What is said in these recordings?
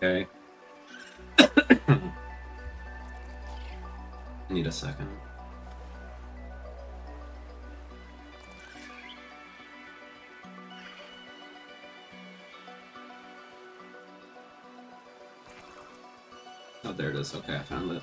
Okay. I need a second. Oh, there it is. Okay, I found it.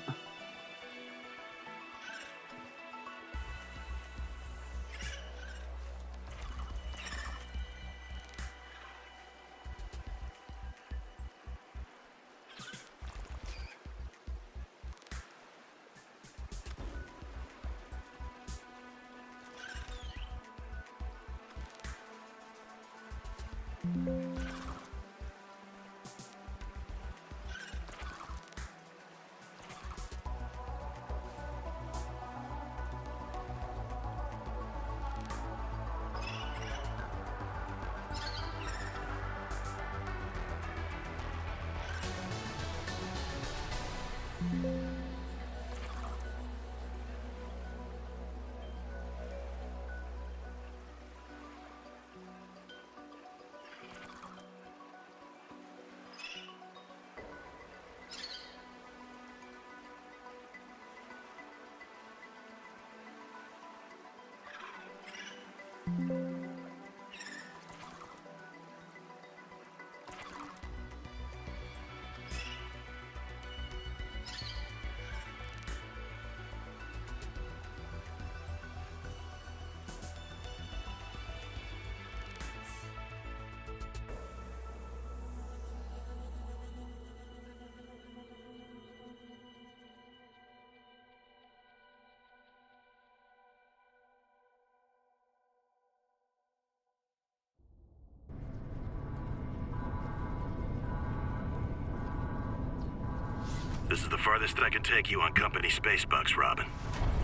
This is the farthest I can take you on company space bucks, Robin.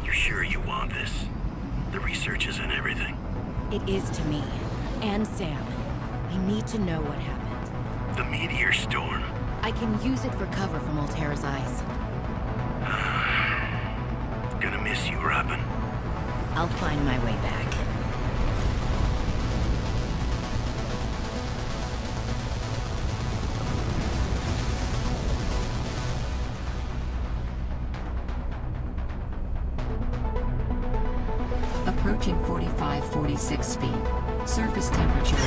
You sure you want this? The research isn't everything. It is to me. And Sam. I need to know what happened. The meteor storm. I can use it for cover from Altera's eyes. Gonna miss you, Robin. I'll find my way back. Approaching 45-46 feet. Surface temperatures.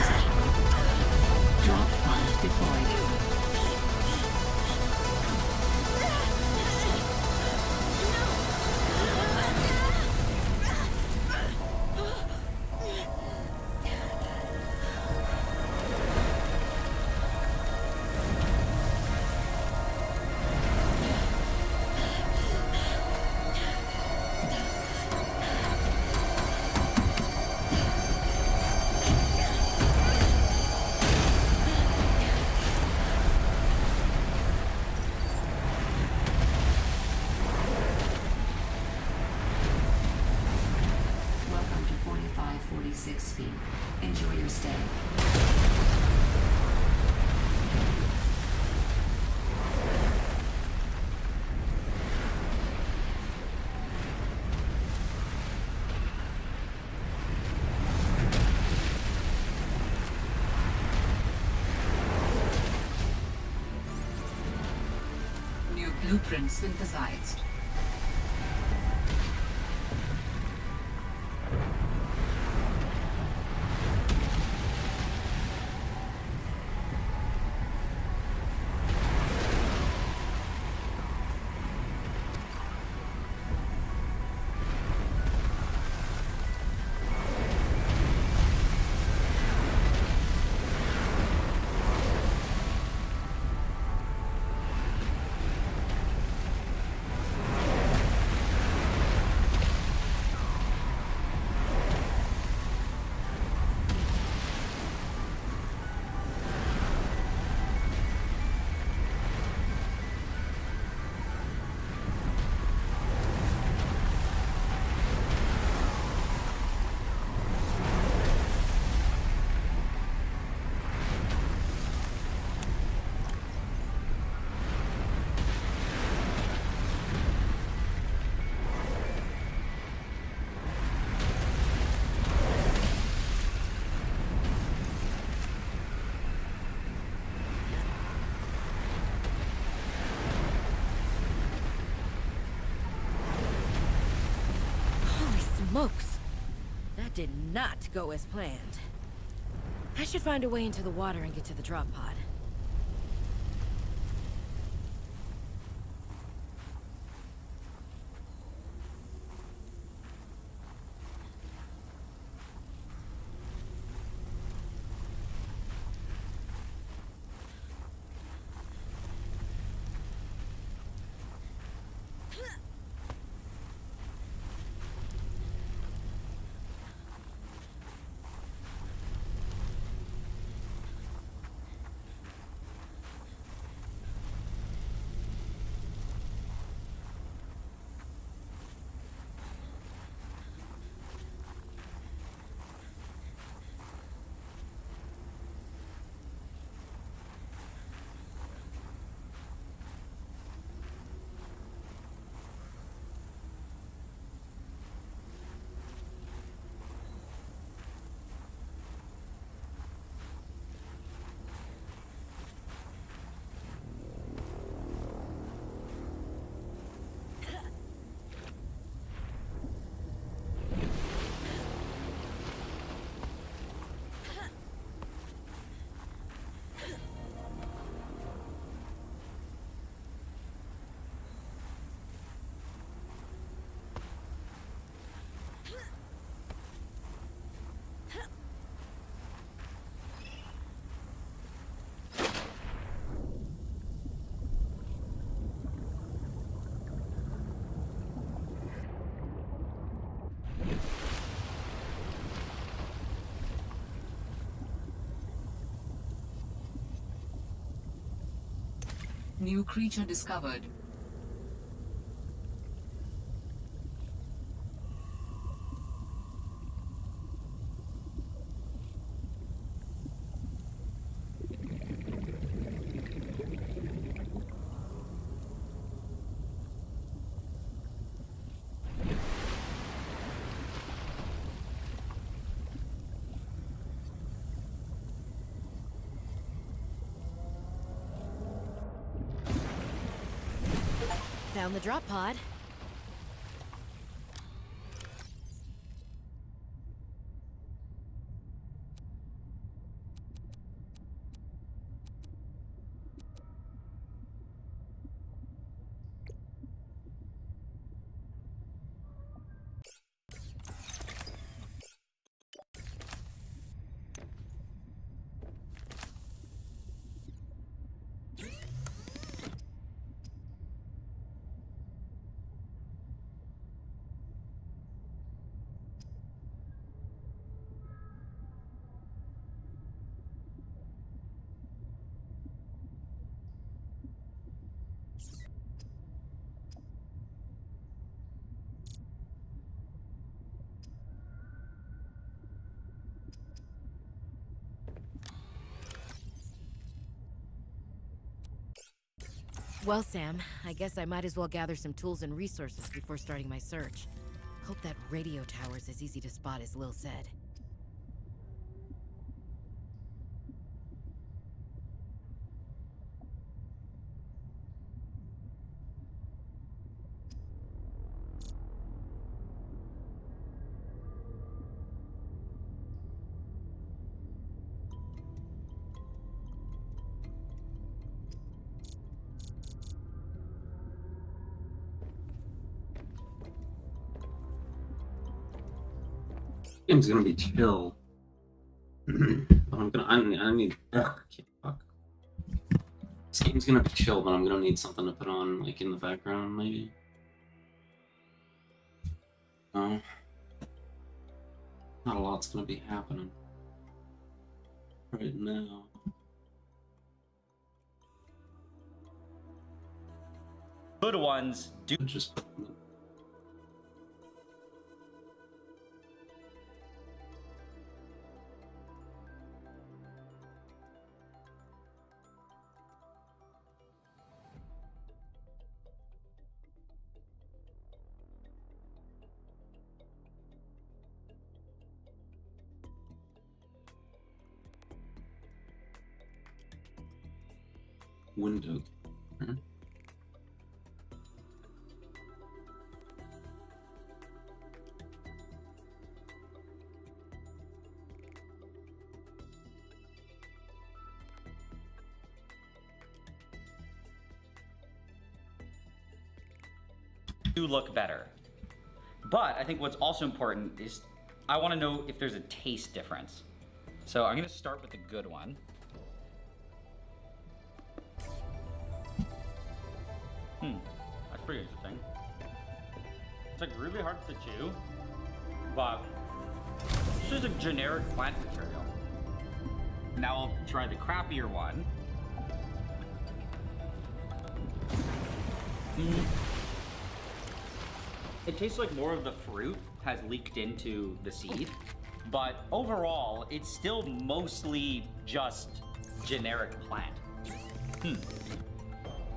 Drop pod deployed. Welcome to 45-46 feet. Enjoy your stay. New blueprint synthesized. did not go as planned. I should find a way into the water and get to the drop pod. New creature discovered. Found the drop pod. Well, Sam, I guess I might as well gather some tools and resources before starting my search. Hope that radio tower's as easy to spot as Lil said. Game's gonna be chill. But I need. Ugh, I can't talk. This game's gonna be chill, but I'm gonna need something to put on, like in the background, maybe. No, not a lot's gonna be happening right now. Good ones do. Just. Window. do look better. But I think what's also important is I want to know if there's a taste difference. So I'm going to start with the good one. That's pretty interesting. It's like really hard to chew, but it's just a generic plant material. Now I'll try the crappier one. It tastes like more of the fruit has leaked into the seed, but overall, it's still mostly just generic plant.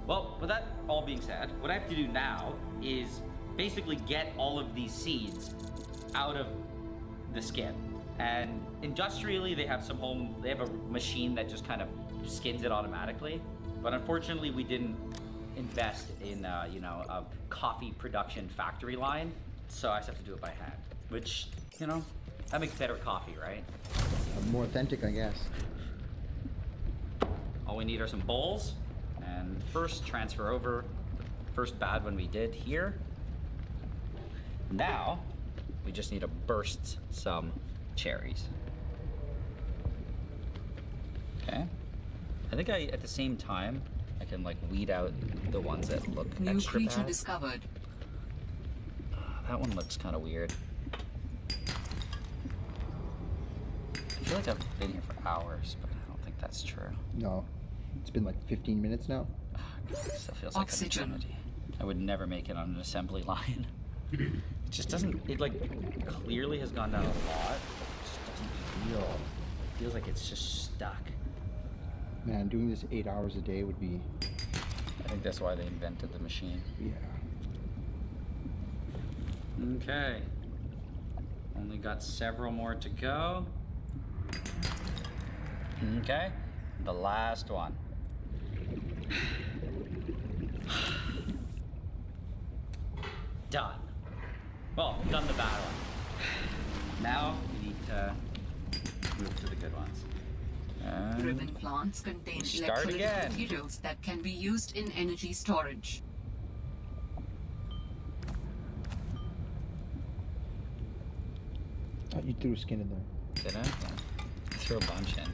Well, with that all being said, what I have to do now is basically get all of these seeds out of the skin. And industrially, they have a machine that just kind of skins it automatically. But unfortunately, we didn't invest in, a coffee production factory line. So I just have to do it by hand, which, that makes better coffee, right? More authentic, I guess. All we need are some bowls. And first, transfer over the first bad one we did here. Now, we just need to burst some cherries. Okay. I think at the same time, I can weed out the ones that look New extra creature bad. discovered. That one looks kind of weird. I feel like I've been here for hours, but I don't think that's true. No, it's been 15 minutes now. It still feels like Oxygen. an eternity. I would never make it on an assembly line. It just doesn't, it clearly has gone down a lot. It just doesn't feel, it feels like it's just stuck. Man, doing this 8 hours a day would be... I think that's why they invented the machine. Yeah. Okay. Only got several more to go. Okay. The last one. Done. Well, done the bad one. Now we need to move to the good ones. Ribbon plants contain Start electrolytic again. materials that can be used in energy storage. Oh, you threw skin in there. Did I? Yeah. I threw a bunch in.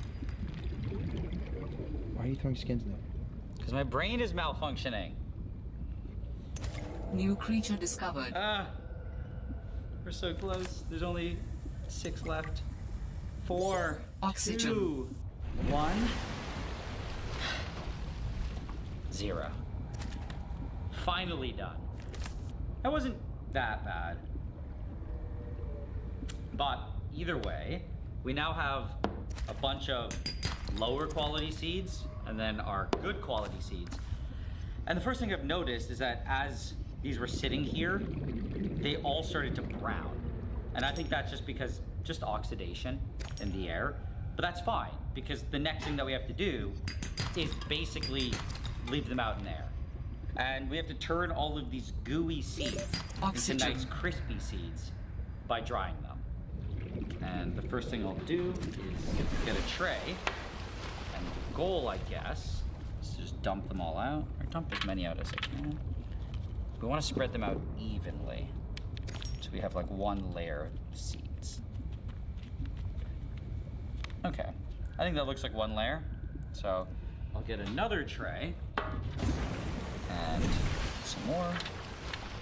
Why are you throwing skins in there? Because my brain is malfunctioning. New creature discovered. Ah! We're so close. There's only 6 left. 4. Oxygen. 2. 1. 0. Finally done. That wasn't that bad. But either way, we now have a bunch of lower quality seeds and then our good quality seeds. And the first thing I've noticed is that as these were sitting here, they all started to brown. And I think that's just oxidation in the air. But that's fine, because the next thing that we have to do is basically leave them out in air. And we have to turn all of these gooey seeds Oxygen. into nice crispy seeds by drying them. And the first thing I'll do is get a tray. And the goal, I guess, is to just dump them all out, or dump as many out as I can. We want to spread them out evenly, so we have one layer of seeds. Okay, I think that looks like one layer. So I'll get another tray and some more. All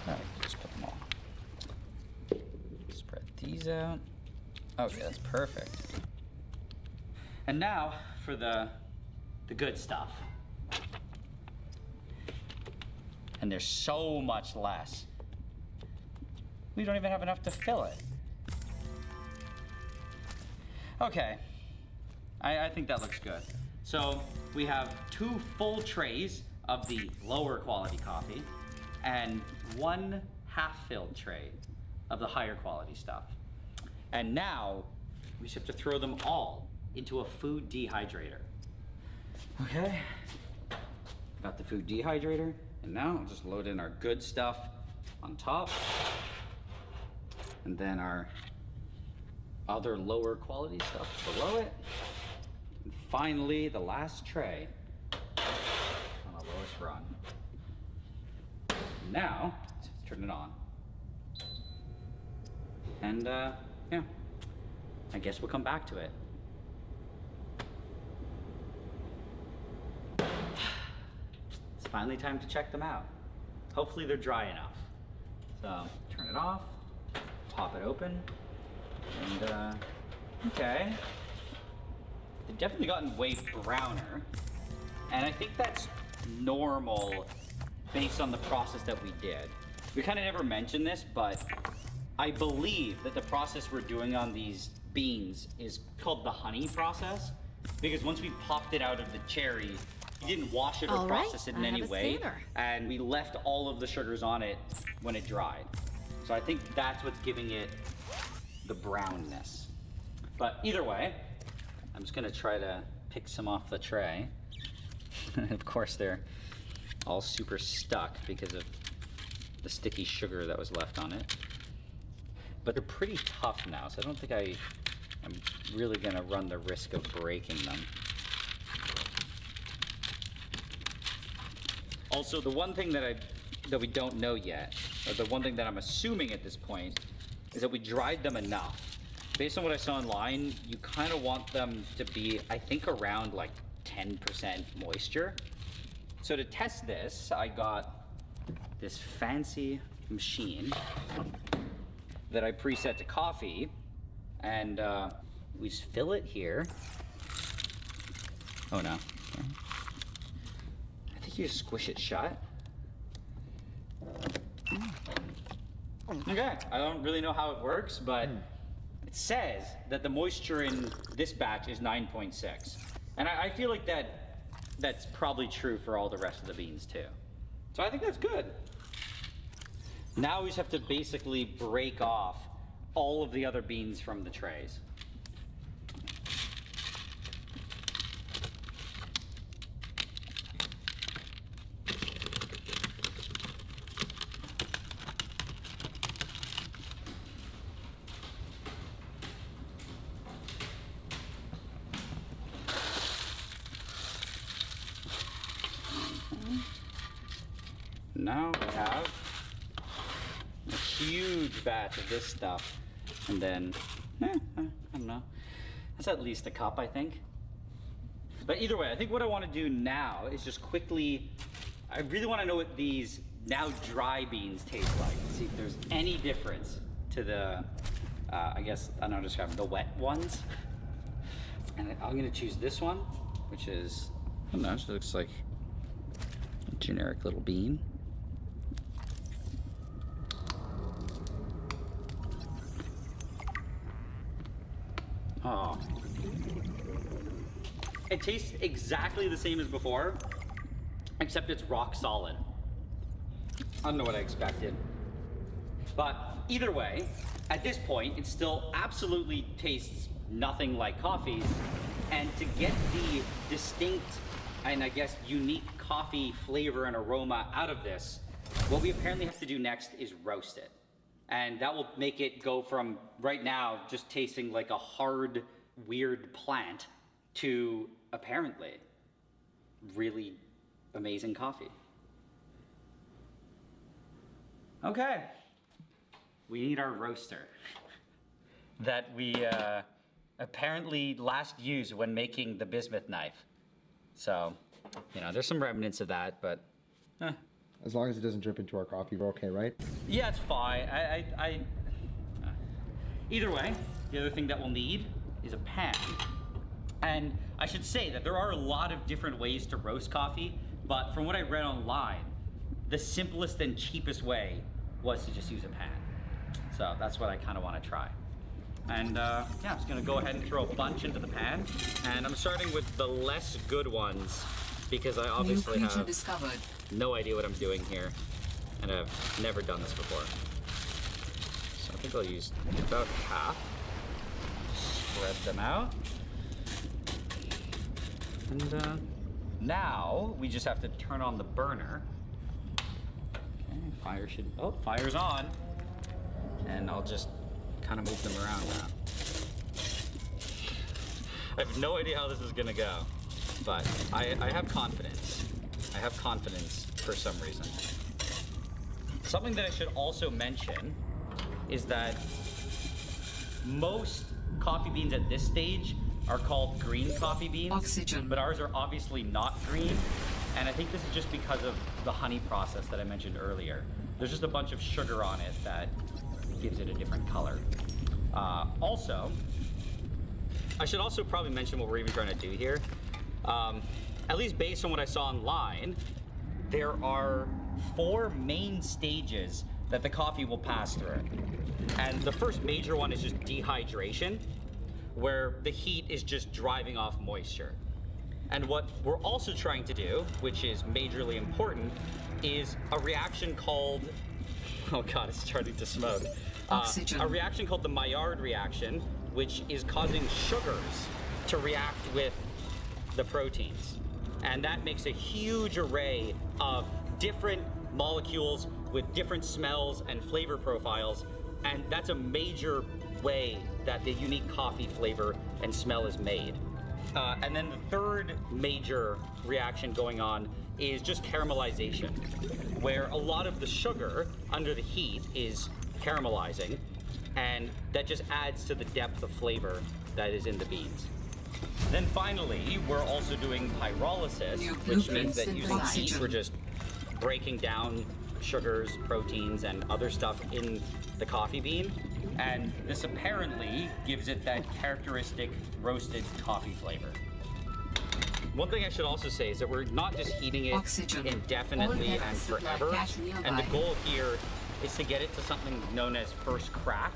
right, just put them all. Spread these out. Okay, that's perfect. And now for the good stuff. And there's so much less. We don't even have enough to fill it. Okay, I think that looks good. So we have 2 full trays of the lower quality coffee and 1 half-filled tray of the higher quality stuff. And now we just have to throw them all into a food dehydrator. Okay, got the food dehydrator, and now I'll just load in our good stuff on top, and then our other lower quality stuff below it. And finally, the last tray on the lowest rung. Now, turn it on. And, yeah. I guess we'll come back to it. It's finally time to check them out. Hopefully they're dry enough. So, turn it off, pop it open, and, okay. They've definitely gotten way browner, and I think that's normal based on the process that we did. We kind of never mentioned this, but I believe that the process we're doing on these beans is called the honey process, because once we popped it out of the cherry, we didn't wash it or process it in any way, and we left all of the sugars on it when it dried. So I think that's what's giving it the brownness. But either way, I'm just gonna try to pick some off the tray. Of course, they're all super stuck because of the sticky sugar that was left on it. But they're pretty tough now, so I don't think I'm really gonna run the risk of breaking them. Also, the one thing that we don't know yet, or the one thing that I'm assuming at this point, is that we dried them enough. Based on what I saw online, you kind of want them to be, I think, around like 10% moisture. So to test this, I got this fancy machine that I preset to coffee, and we just fill it here. Oh no. I think you just squish it shut. Okay, I don't really know how it works, but it says that the moisture in this batch is 9.6. And I feel like that's probably true for all the rest of the beans too. So I think that's good. Now we just have to basically break off all of the other beans from the trays. Now we have a huge batch of this stuff, and then, I don't know, that's at least a cup, I think. But either way, I think what I want to do now is just quickly, I really want to know what these now dry beans taste like, see if there's any difference to the, I guess, I don't know how to describe them, the wet ones. And I'm going to choose this one, which is, I don't know, it just looks like a generic little bean. Oh. It tastes exactly the same as before, except it's rock solid. I don't know what I expected. But either way, at this point, it still absolutely tastes nothing like coffee. And to get the distinct and I guess unique coffee flavor and aroma out of this, what we apparently have to do next is roast it. And that will make it go from right now just tasting like a hard, weird plant to apparently really amazing coffee. Okay, we need our roaster that we apparently last used when making the bismuth knife. So, you know, there's some remnants of that, but As long as it doesn't drip into our coffee, we're okay, right? yeah, it's fine. Either way, the other thing that we'll need is a pan. And I should say that there are a lot of different ways to roast coffee, but from what I read online, the simplest and cheapest way was to just use a pan. So that's what I kind of want to try. And yeah, I'm just gonna go ahead and throw a bunch into the pan. And I'm starting with the less good ones because I obviously have discovered. no idea what I'm doing here, and I've never done this before. So I think I'll use about half. Spread them out. And now we just have to turn on the burner. Okay, fire should, oh, fire's on. And I'll just kind of move them around now. I have no idea how this is gonna go, but I have confidence. I have confidence for some reason. Something that I should also mention is that most coffee beans at this stage are called green coffee beans. Oxygen. But ours are obviously not green. And I think this is just because of the honey process that I mentioned earlier. There's just a bunch of sugar on it that gives it a different color. Also, I should also probably mention what we're even trying to do here. At least based on what I saw online, there are 4 main stages that the coffee will pass through. And the first major one is just dehydration, where the heat is just driving off moisture. And what we're also trying to do, which is majorly important, is a reaction called, oh God, it's starting to smoke. Oxygen. A reaction called the Maillard reaction, which is causing sugars to react with the proteins. And that makes a huge array of different molecules with different smells and flavor profiles. And that's a major way that the unique coffee flavor and smell is made. And then the third major reaction going on is just caramelization, where a lot of the sugar under the heat is caramelizing, and that just adds to the depth of flavor that is in the beans. Then finally, we're also doing pyrolysis, which means that using heat, we're just breaking down sugars, proteins, and other stuff in the coffee bean. And this apparently gives it that characteristic roasted coffee flavor. One thing I should also say is that we're not just heating it Oxygen. indefinitely All and heavens supply forever. cash nearby. And the goal here is to get it to something known as first crack,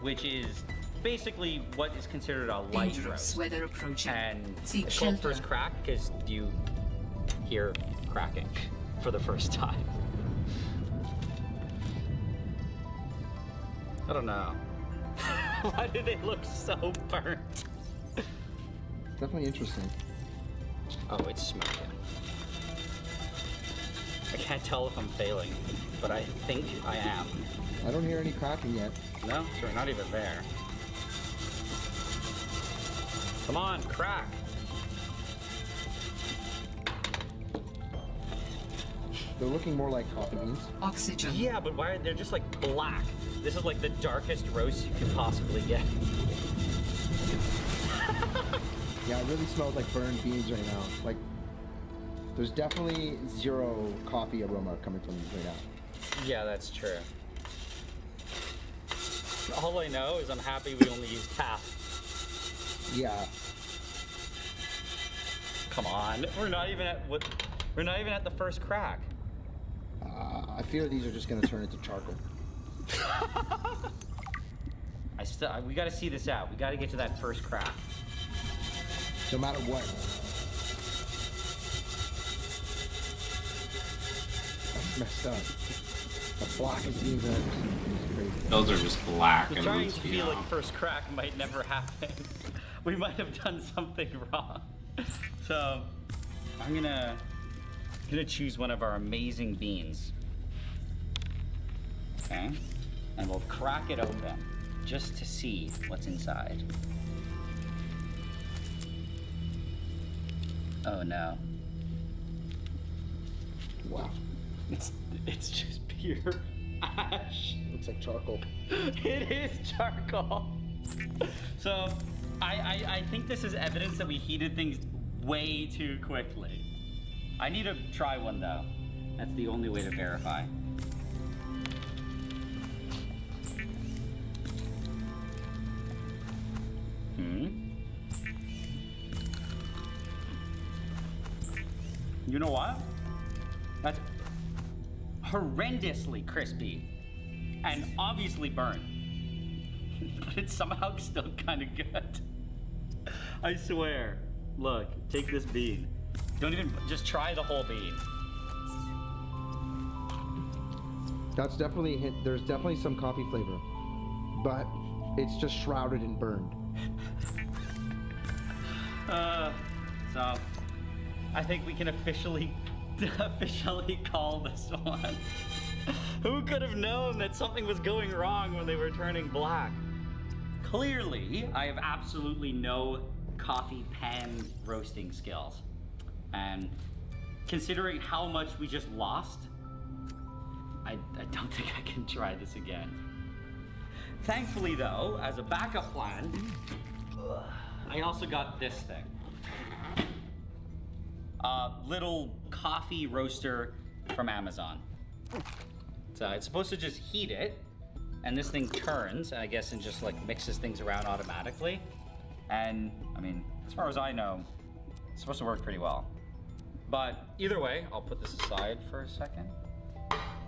which is basically what is considered a light Dangerous roast. weather approaching. And Seek it's called shelter. first crack because you hear cracking for the first time. I don't know. Why do they look so burnt? Definitely interesting. Oh, it's smoking. I can't tell if I'm failing, but I think I am. I don't hear any cracking yet. No, sorry, not even there. Come on, crack. They're looking more like coffee beans. Oxygen. Yeah, but why are they just like black? This is like the darkest roast you could possibly get. Yeah, it really smells like burned beans right now. Like, there's definitely zero coffee aroma coming from these right now. Yeah, that's true. All I know is I'm happy we only used half. Yeah. Come on, we're not even at the first crack. I fear these are just gonna turn into charcoal. We gotta see this out. We gotta get to that first crack. No matter what. That's messed up. The blackest beans I've ever seen. It's crazy. Those are just black I'm and starting to feel yeah. like first crack might never happen. We might have done something wrong. So I'm gonna choose one of our amazing beans. Okay, and we'll crack it open just to see what's inside. Oh no. Wow. It's just pure ash. Looks like charcoal. It is charcoal. So I think this is evidence that we heated things way too quickly. I need to try one though. That's the only way to verify. You know what? That's horrendously crispy and obviously burnt. But it's somehow still kind of good. I swear. Look, take this bean. Don't even, just try the whole bean. That's definitely a hint. There's definitely some coffee flavor, but it's just shrouded in burned. So I think we can officially call this one. Who could have known that something was going wrong when they were turning black? Clearly, I have absolutely no coffee pan roasting skills. And considering how much we just lost, I don't think I can try this again. Thankfully, though, as a backup plan, I also got this thing. A little coffee roaster from Amazon. So it's supposed to just heat it, and this thing turns, I guess, and just like mixes things around automatically. And I mean, as far as I know, it's supposed to work pretty well. But either way, I'll put this aside for a second.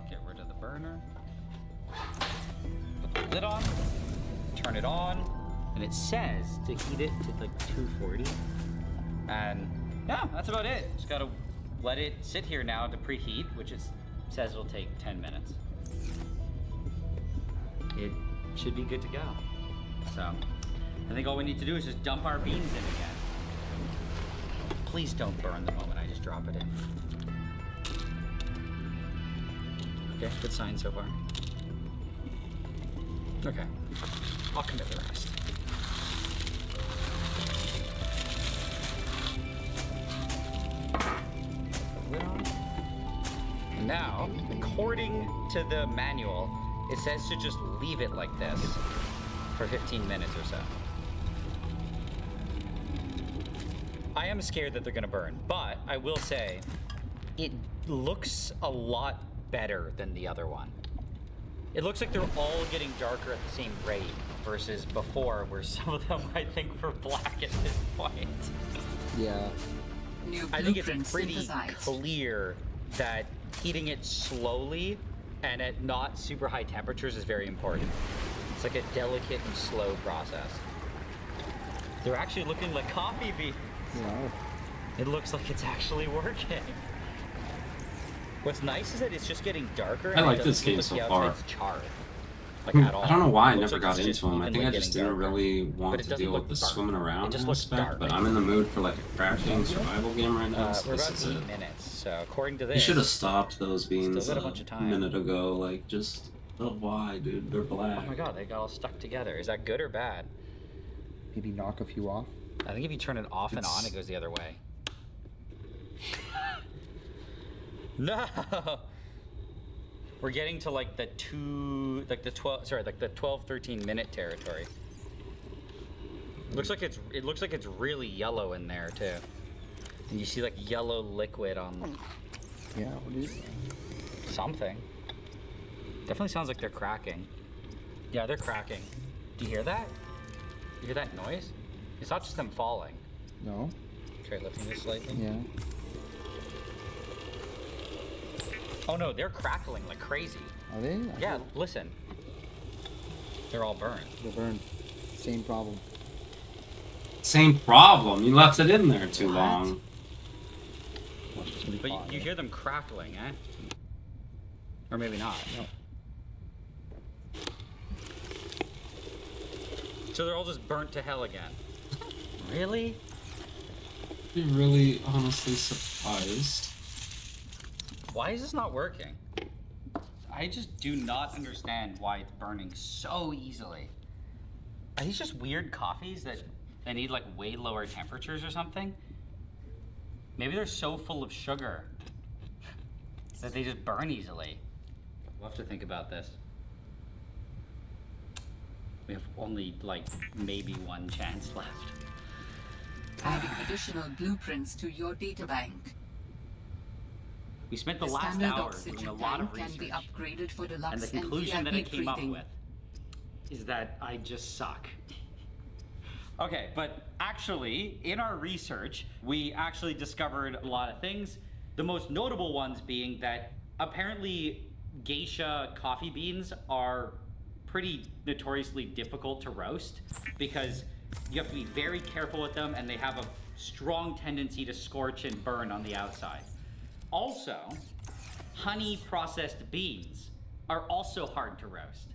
Get rid of the burner. Put the lid on, turn it on, and it says to heat it to like 240. And yeah, that's about it. Just gotta let it sit here now to preheat, which it says will take 10 minutes. It should be good to go. So I think all we need to do is just dump our beans in again. Please don't burn the moment I just drop it in. Okay, good sign so far. Okay, I'll commit the rest. Put the lid on. And now, according to the manual, it says to just leave it like this for 15 minutes or so. I am scared that they're gonna burn, but I will say, it looks a lot better than the other one. It looks like they're all getting darker at the same rate versus before, where some of them I think were black at this point. Yeah. New I think blueprint it's pretty synthesized. clear that heating it slowly and at not super high temperatures is very important. It's like a delicate and slow process. They're actually looking like coffee beans. Yeah. It looks like it's actually working. What's nice is that it's just getting darker. I and like it this doesn't game look so the far. outside's charred, like at all. I don't know why I It looks never like got it's just into them. I think I evenly just getting didn't darker. really But want it to doesn't deal look with the burnt. swimming around It just looks aspect, dark. but I'm in the mood for like a crafting survival game right now. So We're this about is 8 it. minutes, so according to this, You should have stopped those beans got a a bunch of time. minute ago. Like, just why, dude? They're black. oh my god, they got all stuck together. Is that good or bad? Maybe knock a few off. I think if you turn it off and on, It's- it goes the other way. No! We're getting to like the 12, 13 minute territory. It looks like it's really yellow in there too. And you see like yellow liquid on Yeah, what is it? something. Definitely sounds like they're cracking. Yeah, they're cracking. Do you hear that? You hear that noise? It's not just them falling. No? Try lifting this slightly. Yeah. Oh no, they're crackling like crazy. Are they? Yeah, listen. They're all burned. They're burned. Same problem. Same problem. You left it in there too What? long. Well, it's just gonna be But hot, you right? hear them crackling, eh? Or maybe not. No. So they're all just burnt to hell again. Really? Be really honestly surprised. Why is this not working? I just do not understand why it's burning so easily. Are these just weird coffees that they need like way lower temperatures or something? Maybe they're so full of sugar that they just burn easily. We'll have to think about this. We have only like maybe one chance left. Adding additional blueprints to your databank. We spent the The last standard hour doing a oxygen lot of tank can be research. upgraded for deluxe And the conclusion that I VIP came up breathing. with is that I just suck. Okay, but actually, in our research, we actually discovered a lot of things. The most notable ones being that apparently geisha coffee beans are pretty notoriously difficult to roast because you have to be very careful with them and they have a strong tendency to scorch and burn on the outside. Also, honey processed beans are also hard to roast.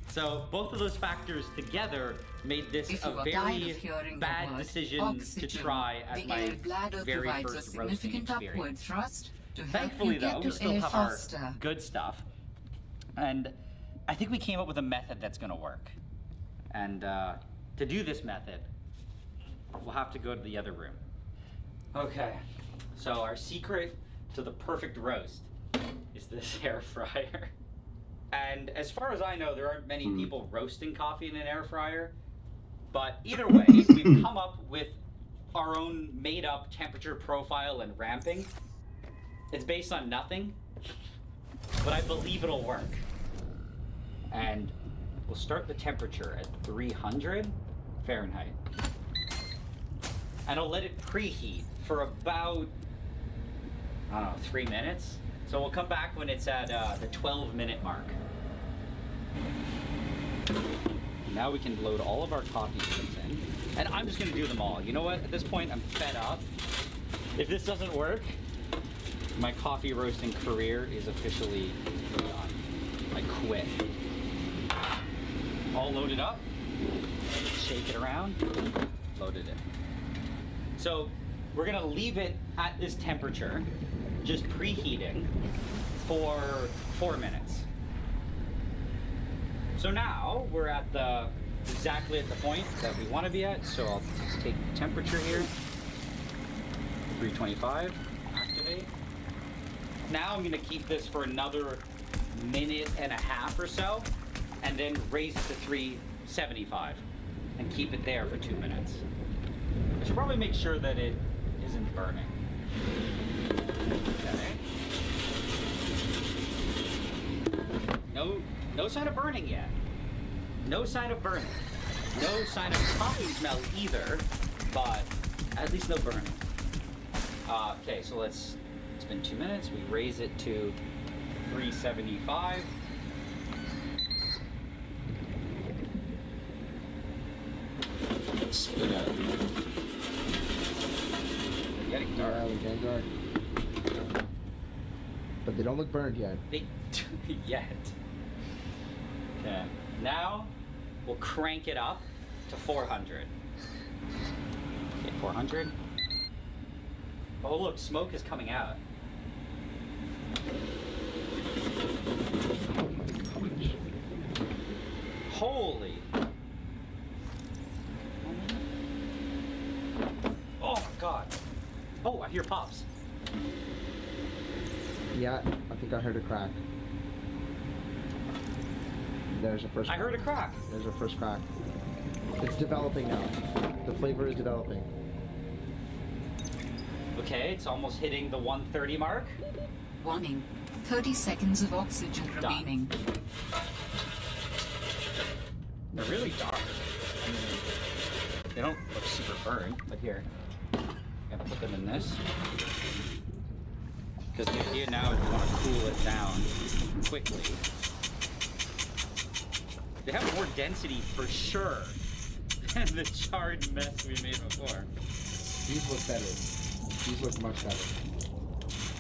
So both of those factors together made this If a you are tired very of hearing the bad word decision oxygen, to try as the my air bladder very provides a first roasting significant upward experience. thrust to help Thankfully you though, get we to still air have faster. our good stuff. And I think we came up with a method that's gonna work. And to do this method, we'll have to go to the other room. Okay, so our secret to the perfect roast is this air fryer. And as far as I know, there aren't many people roasting coffee in an air fryer. But either way, we've come up with our own made-up temperature profile and ramping. It's based on nothing, but I believe it'll work. And we'll start the temperature at 300 Fahrenheit. And I'll let it preheat for about, I don't know, 3 minutes. So we'll come back when it's at the 12-minute mark. Now we can load all of our coffee beans in. And I'm just gonna do them all. You know what? At this point, I'm fed up. If this doesn't work, my coffee roasting career is officially done. I quit. All loaded up. Shake it around. Load it in. So we're gonna leave it at this temperature, just preheating, for 4 minutes. So now we're at exactly at the point that we want to be at. So I'll just take the temperature here, 325, activate. Now I'm gonna keep this for another minute and a half or so, and then raise it to 375 and keep it there for 2 minutes. I should probably make sure that it isn't burning. Okay. No sign of burning yet. No sign of burning. No sign of coffee smell either, but at least no burning. Okay, so it's been 2 minutes. We raise it to 375. Spit out. Getting dark. Yeah, we're getting dark. But they don't look burned yet. They yet. Okay. Now we'll crank it up to 400. Okay, 400. Oh look, smoke is coming out. Oh my gosh. Holy. Oh my god. Oh, I hear pops. Yeah, I think I heard a crack. There's a first I crack. heard a crack. There's a first crack. It's developing now. The flavor is developing. Okay, it's almost hitting the 130 mark. Warning. 30 seconds of oxygen Done. remaining. They're really dark. I mean, they don't look super burned, but here. I'm gonna put them in this. Because the idea now is we want to cool it down quickly. They have more density for sure than the charred mess we made before. These look better. These look much better.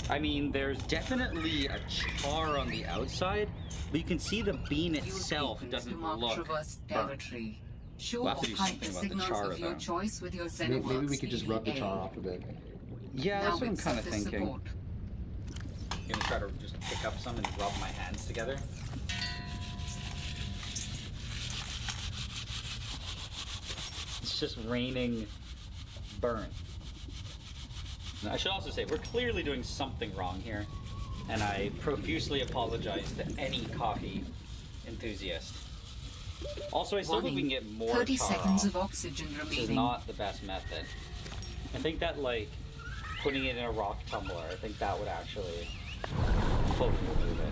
I mean, there's definitely a char on the outside, but you can see the bean itself doesn't look traverse burnt. territory. Show We'll have to do or hide something the about the signals char of your though. choice with your Maybe we could just rub the char off a bit. Yeah, that's what I'm kind of surface thinking. support. I'm gonna try to just pick up some and rub my hands together. It's just raining burn. And I should also say, we're clearly doing something wrong here, and I profusely apologize to any coffee enthusiast. Also, I still think we can get more 30 char seconds off, of oxygen which is remaining. not the best method. I think that, like, putting it in a rock tumbler, I think that would actually fully remove it.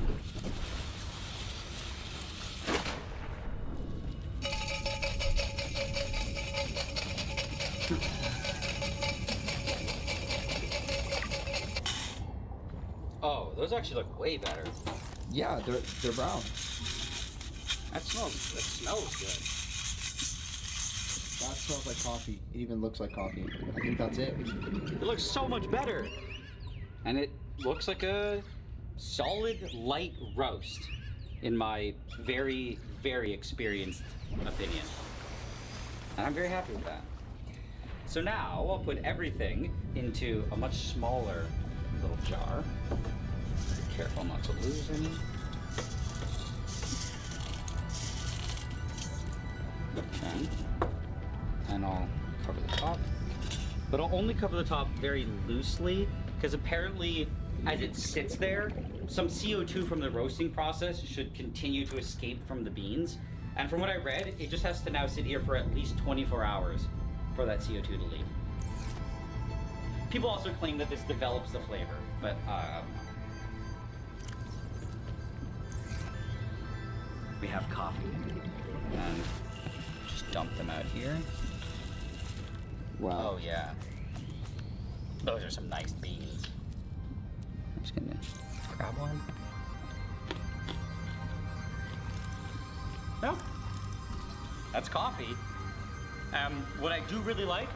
Oh, those actually look way better. Yeah, they're brown. That smells good. That smells like coffee. It even looks like coffee. I think that's it. It looks so much better. And it looks like a solid light roast, in my very, very experienced opinion. And I'm very happy with that. So now I'll put everything into a much smaller little jar. Be careful not to lose any. Okay. And I'll cover the top. But I'll only cover the top very loosely, because apparently as it sits there, some CO2 from the roasting process should continue to escape from the beans. And from what I read, it just has to now sit here for at least 24 hours for that CO2 to leave. People also claim that this develops the flavor, but we have coffee, and just dump them out here. Wow. Oh yeah, those are some nice beans. I'm just gonna grab one. No, that's coffee. What I do really like,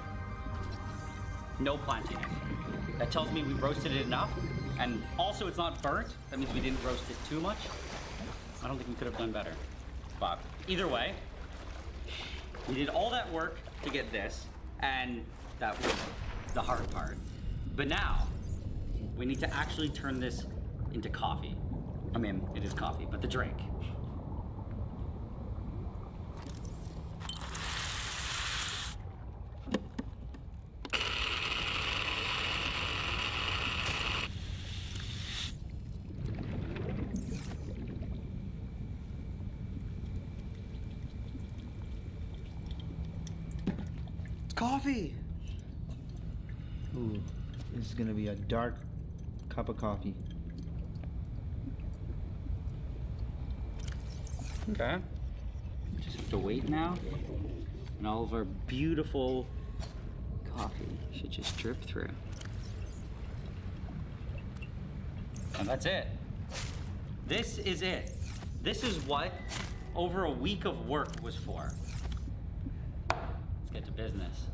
no plantiness. That tells me we roasted it enough, and also it's not burnt. That means we didn't roast it too much. I don't think we could have done better. But either way, we did all that work to get this, and that was the hard part. But now, we need to actually turn this into coffee. I mean, it is coffee, but the drink. Coffee! Ooh, this is gonna be a dark cup of coffee. Okay. Just have to wait now. And all of our beautiful coffee should just drip through. And that's it. This is it. This is what over a week of work was for. Let's get to business.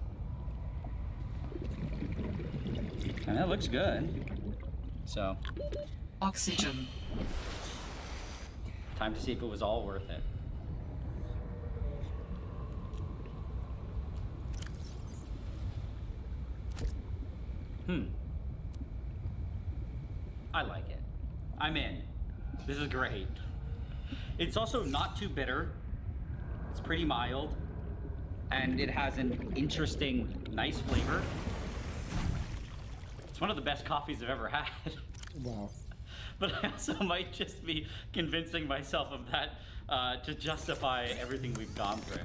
And that looks good. So, Oxygen. time to see if it was all worth it. I like it. I'm in. This is great. It's also not too bitter. It's pretty mild. And it has an interesting, nice flavor. It's one of the best coffees I've ever had. Wow. But I also might just be convincing myself of that to justify everything we've gone through.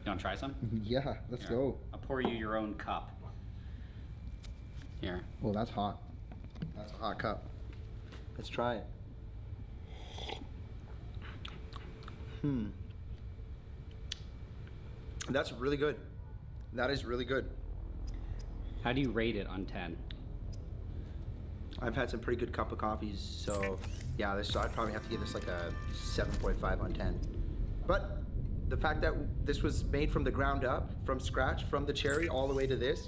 You want to try some? Yeah, let's Here, go. I'll pour you your own cup. Here. Oh, that's hot. That's a hot cup. Let's try it. That's really good. That is really good. How do you rate it on 10? I've had some pretty good cup of coffees, so yeah, this I'd probably have to give this like a 7.5 on 10. But the fact that this was made from the ground up, from scratch, from the cherry all the way to this,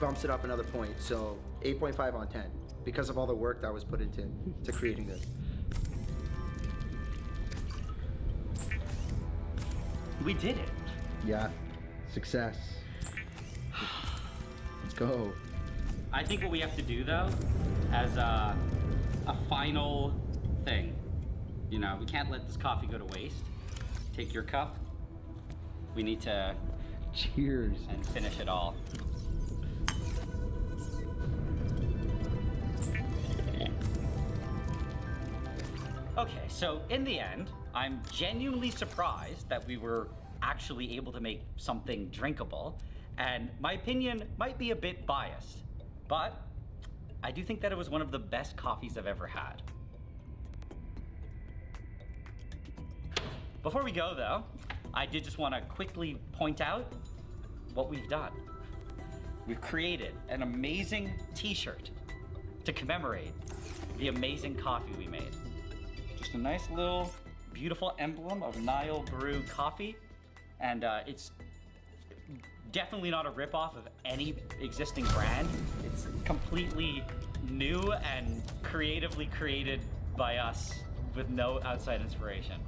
bumps it up another point. So 8.5 on 10 because of all the work that was put into creating this. We did it. Yeah, success. Let's go. I think what we have to do though, as a final thing, you know, we can't let this coffee go to waste. Take your cup. We need to Cheers. and finish it all. Okay, so in the end, I'm genuinely surprised that we were actually able to make something drinkable, and my opinion might be a bit biased, but I do think that it was one of the best coffees I've ever had. Before we go though, I did just want to quickly point out what we've done. We've created an amazing t-shirt to commemorate the amazing coffee we made. Just a nice little beautiful emblem of Nile Brew coffee, and it's definitely not a ripoff of any existing brand. It's completely new and creatively created by us with no outside inspiration.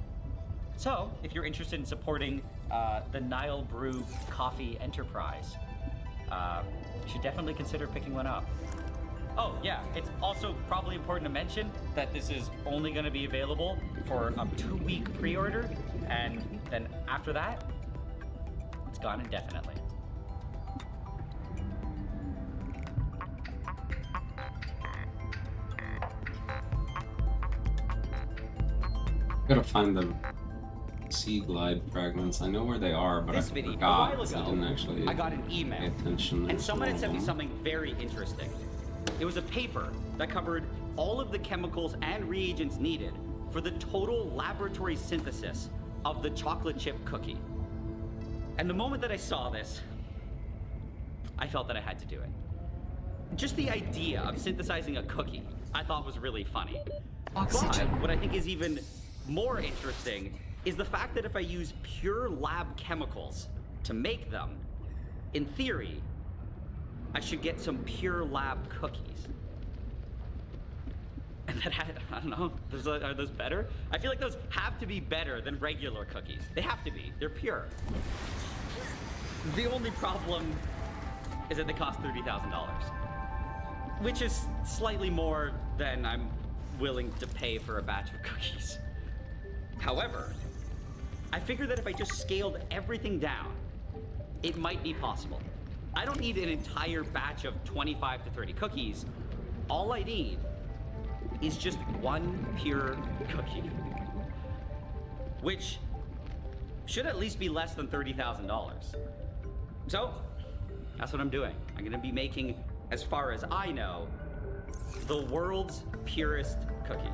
So, if you're interested in supporting the Nile Brew Coffee enterprise, you should definitely consider picking one up. Oh yeah, it's also probably important to mention that this is only going to be available for a 2-week pre-order, and then after that, it's gone indefinitely. Gotta find the sea glide fragments. I know where they are, but This I video, a forgot. while 'Cause I ago, didn't actually I got an pay email, attention. and to someone had all sent me of them. something very interesting. It was a paper that covered all of the chemicals and reagents needed for the total laboratory synthesis of the chocolate chip cookie. And the moment that I saw this, I felt that I had to do it. Just the idea of synthesizing a cookie, I thought was really funny. Oxygen. But what I think is even more interesting is the fact that if I use pure lab chemicals to make them, in theory, I should get some pure lab cookies. And that had, I don't know, are those better? I feel like those have to be better than regular cookies. They have to be. They're pure. The only problem is that they cost $30,000, which is slightly more than I'm willing to pay for a batch of cookies. However, I figure that if I just scaled everything down, it might be possible. I don't need an entire batch of 25 to 30 cookies. All I need is just one pure cookie, which should at least be less than $30,000. So, that's what I'm doing. I'm gonna be making, as far as I know, the world's purest cookie.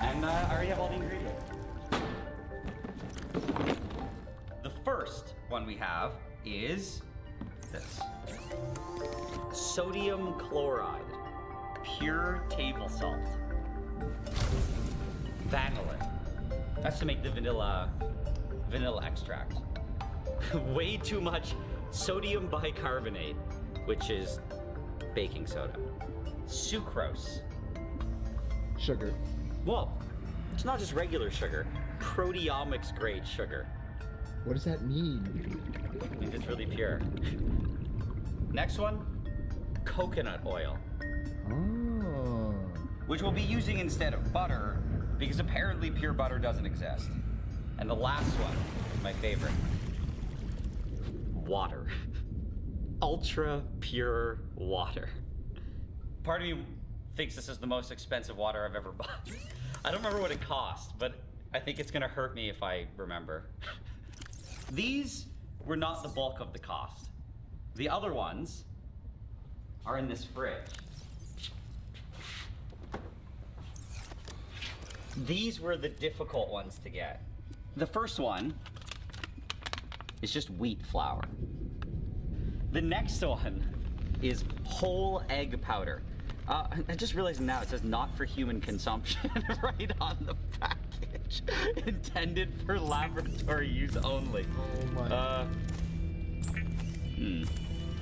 And I already have all the ingredients. The first one we have is this. Sodium chloride, pure table salt. Vanillin. That's to make the vanilla extract. Way too much sodium bicarbonate, which is baking soda. Sucrose. Sugar. Well, it's not just regular sugar, proteomics grade sugar. What does that mean? It means it's really pure. Next one, coconut oil, Oh. which we'll be using instead of butter because apparently pure butter doesn't exist. And the last one, my favorite, water. Ultra pure water. Part of me thinks this is the most expensive water I've ever bought. I don't remember what it cost, but I think it's gonna hurt me if I remember. These were not the bulk of the cost. The other ones are in this fridge. These were the difficult ones to get. The first one is just wheat flour. The next one is whole egg powder. I just realized now it says not for human consumption right on the package. Intended for laboratory use only. Oh my.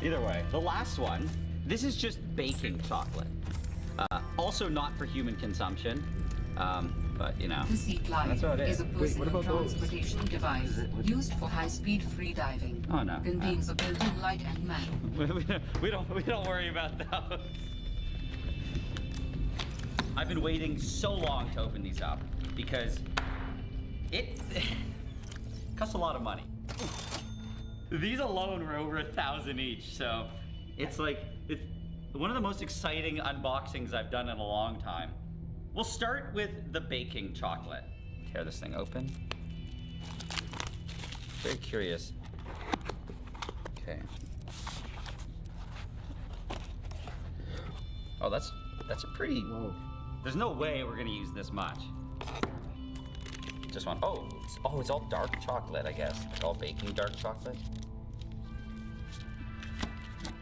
Either way, the last one, this is just baking chocolate. Also not for human consumption, but you know. The Sea Glide That's what it is is. a Wait, what personal about those? transportation device used for high-speed freediving. Oh, no. Contains a built-in light and map. we don't worry about those. I've been waiting so long to open these up because it costs a lot of money. These alone were over 1,000 each, so it's one of the most exciting unboxings I've done in a long time. We'll start with the baking chocolate. Tear this thing open. Very curious. Okay. Oh, that's a pretty. Whoa. There's no way we're gonna use this much. Just one. Oh, it's all dark chocolate, I guess. It's all baking dark chocolate.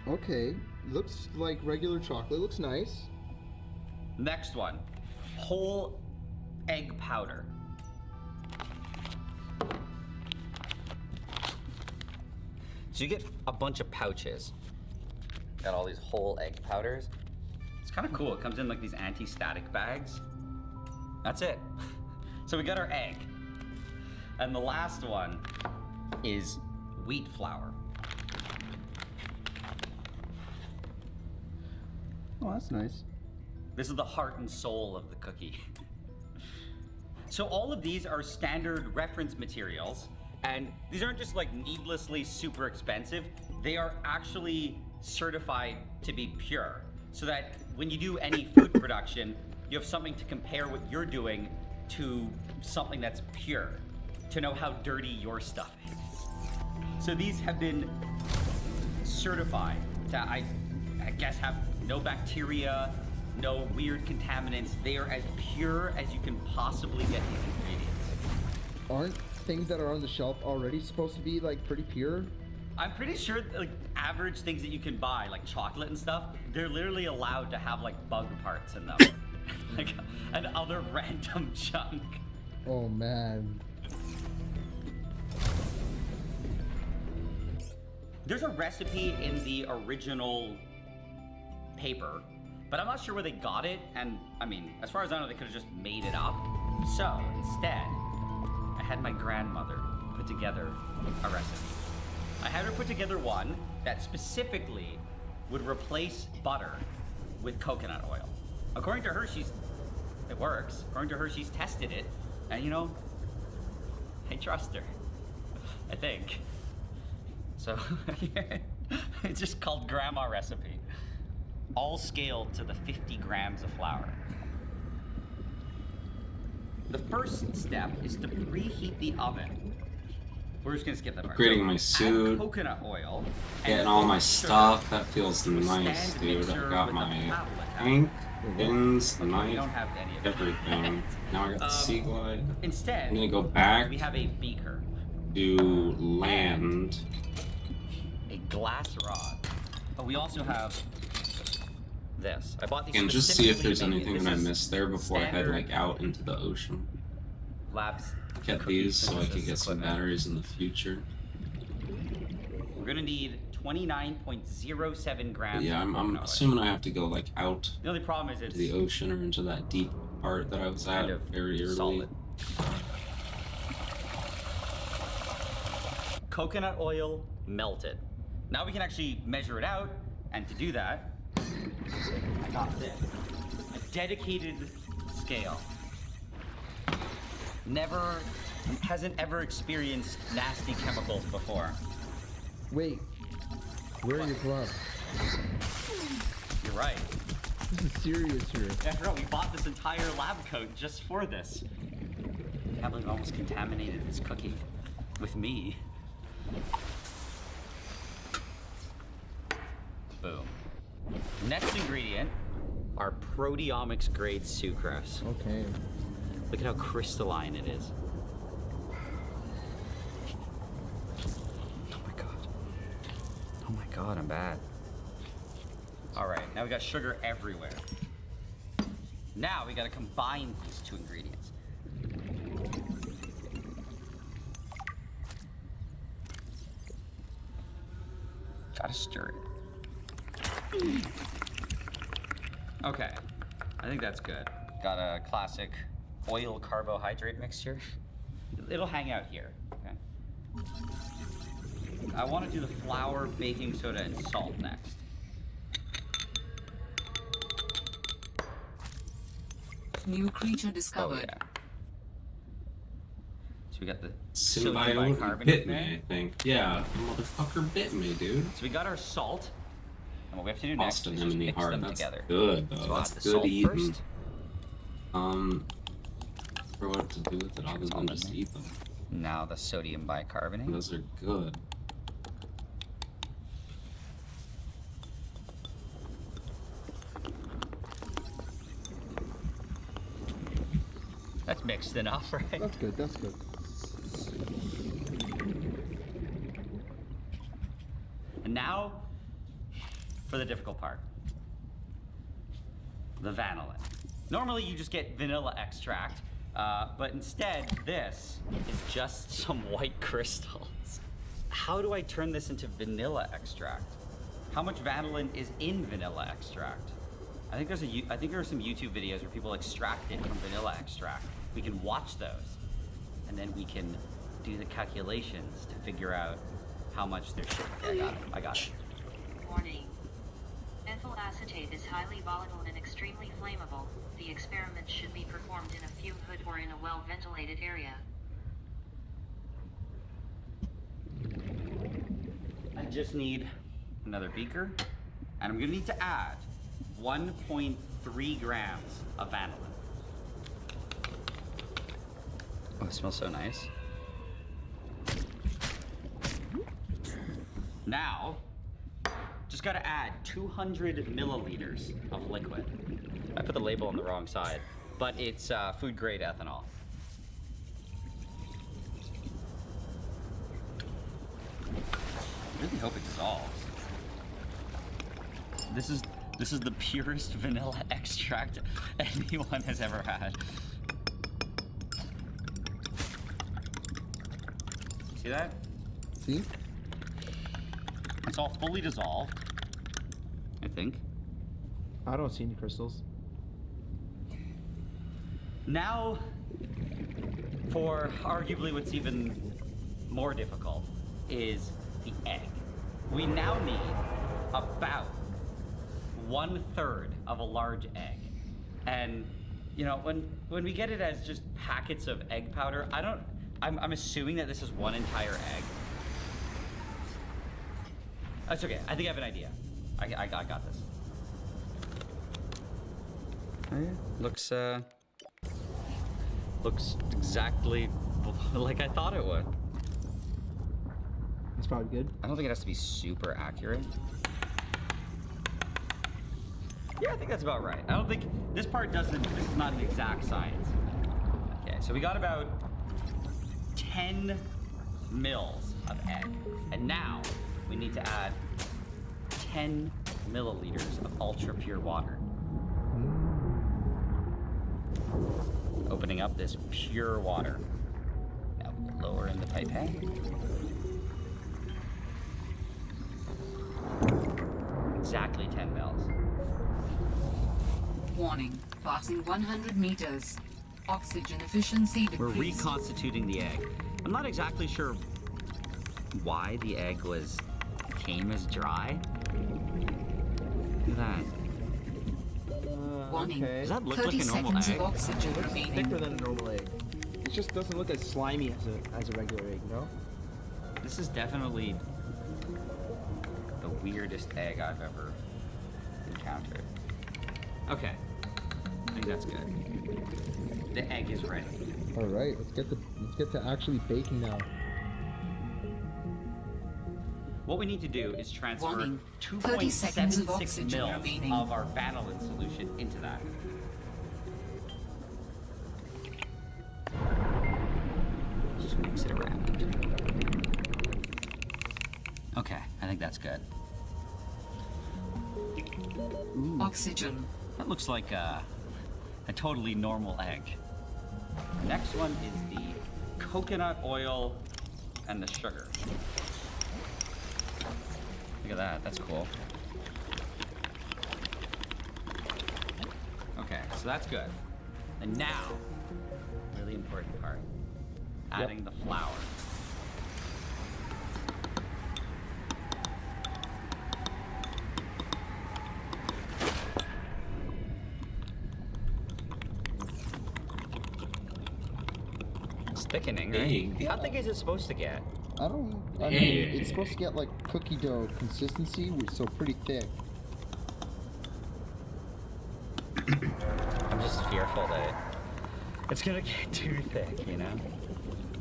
Okay. Looks like regular chocolate. Looks nice. Next one, whole egg powder. So you get a bunch of pouches. Got all these whole egg powders. It's kind of cool. It comes in like these anti-static bags. That's it. So we got our egg. And the last one is wheat flour. Oh, that's nice. This is the heart and soul of the cookie. So all of these are standard reference materials, and these aren't just like needlessly super expensive. They are actually certified to be pure, so that when you do any food production, you have something to compare what you're doing to something that's pure, to know how dirty your stuff is. So these have been certified to, I guess, have no bacteria, no weird contaminants. They are as pure as you can possibly get these ingredients. Aren't things that are on the shelf already supposed to be like pretty pure? I'm pretty sure like average things that you can buy, like chocolate and stuff, they're literally allowed to have like bug parts in them. Like, and other random junk. Oh man. There's a recipe in the original paper, but I'm not sure where they got it, and I mean, as far as I know, they could have just made it up. So, instead, I had my grandmother put together a recipe. I had her put together one that specifically would replace butter with coconut oil. According to her, it works. According to her, she's tested it, and you know, I trust her, I think. So, it's just called Grandma Recipe. All scaled to the 50 grams of flour. The first step is to preheat the oven. We're just gonna skip that part. Upgrading So, my add suit, coconut oil. getting all my stuff. That feels nice, dude. I got my tank, pins, the We knife, don't have any of that. everything. Now I got the sea glide. Instead, I'm gonna go back we have a beaker, to land. a glass rod. But we also have this. I bought these And just see if specifically there's to make anything it. that I This is missed there before I head standard like out into the ocean. labs. Get cookie these so I synthesis could get some equipment. batteries in the future. We're gonna need 29.07 grams. But yeah, of I'm coconut oil. assuming I have to go like out The only problem is to it's the ocean or into that deep part that I was at kind of very early. solid. Coconut oil melted. Now we can actually measure it out, and to do that, I got this. A dedicated scale. Hasn't ever experienced nasty chemicals before. Wait. Where are your gloves? You're right. This is serious here. After all, we bought this entire lab coat just for this. I can't believe I almost contaminated this cookie with me. Boom. Next ingredient are proteomics grade sucrose. Okay. Look at how crystalline it is. Oh my god. Oh my god, I'm bad. Alright, now we got sugar everywhere. Now we gotta combine these two ingredients. Gotta stir it. Okay, I think that's good. Got a classic oil carbohydrate mixture. It'll hang out here, okay? I want to do the flour, baking soda, and salt next. New creature Oh discovered. yeah. So we got the sodium Symbiote bicarbonate bit me, there. I think. Yeah, the motherfucker bit me, dude. So we got our salt. And what we have to do next Austin is him just in the mix heart. them That's together. good, though. So we'll That's add the good salt eating. first. For what to do with it other Salt than in just there. eat them. Now the sodium bicarbonate. Those are good. That's mixed enough, right? That's good. That's good. And now, for the difficult part. The vanillin. Normally you just get vanilla extract, but instead this is just some white crystals. How do I turn this into vanilla extract? How much vanillin is in vanilla extract? I think there are some YouTube videos where people extract it from vanilla extract. We can watch those, and then we can do the calculations to figure out how much there should be. I got it. Warning. Ethyl acetate is highly volatile and extremely flammable. The experiment should be performed in a fume hood or in a well-ventilated area. I just need another beaker, and I'm gonna need to add 1.5 3 grams of vanillin. Oh, it smells so nice. Now, just gotta add 200 milliliters of liquid. I put the label on the wrong side, but it's food grade ethanol. I really hope it dissolves. This is the purest vanilla extract anyone has ever had. See that? See? It's all fully dissolved, I think. I don't see any crystals. Now, for arguably what's even more difficult, is the egg. We now need about 1/3 of a large egg. And, you know, when we get it as just packets of egg powder, I'm assuming that this is one entire egg. That's okay, I think I have an idea. I got this. Oh yeah, looks exactly like I thought it would. It's probably good. I don't think it has to be super accurate. Yeah, I think that's about right. I don't think this part this is not an exact science. Okay, so we got about 10 mils of egg. And now we need to add 10 milliliters of ultra pure water. Opening up this pure water. Now lower in the pipette. Exactly 10 mils. Warning, passing 100 meters. Oxygen efficiency decreased. We're reconstituting the egg. I'm not exactly sure why the egg came as dry. Look at that. Warning, Okay. Does that look 30 like a normal seconds egg? of oxygen Thicker remaining. than a normal egg. It just doesn't look as slimy as a regular egg, no? This is definitely the weirdest egg I've ever encountered. Okay, I think that's good. The egg is ready. All right, let's get to actually baking now. What we need to do is transfer Warning, 30 seconds of 2.76 oxygen mils remaining. of our vanillin solution into that. Just mix it around. Okay, I think that's good. Oxygen. That looks like a totally normal egg. Next one is the coconut oil and the sugar. Look at that, that's cool. Okay, so that's good. And now, really important part, adding the flour. It's thickening, right? Egg. How thick is it supposed to get? I mean, it's supposed to get like cookie dough consistency, so pretty thick. I'm just fearful that it's gonna get too thick, you know?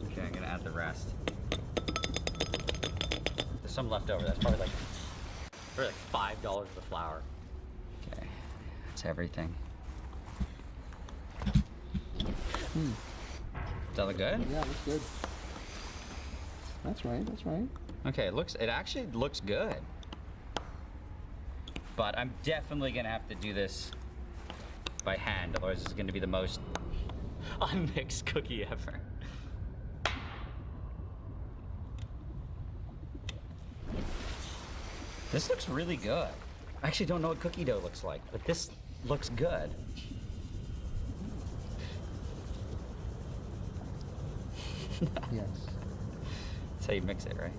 Okay, I'm gonna add the rest. There's some left over. That's probably like $5 worth of flour. Okay, that's everything. Hmm. Does that look good? Yeah, that's good. That's right. That's right. Okay, it actually looks good. But I'm definitely gonna have to do this by hand, otherwise it's gonna be the most unmixed cookie ever. This looks really good. I actually don't know what cookie dough looks like, but this looks good. Yes. That's how you mix it, right?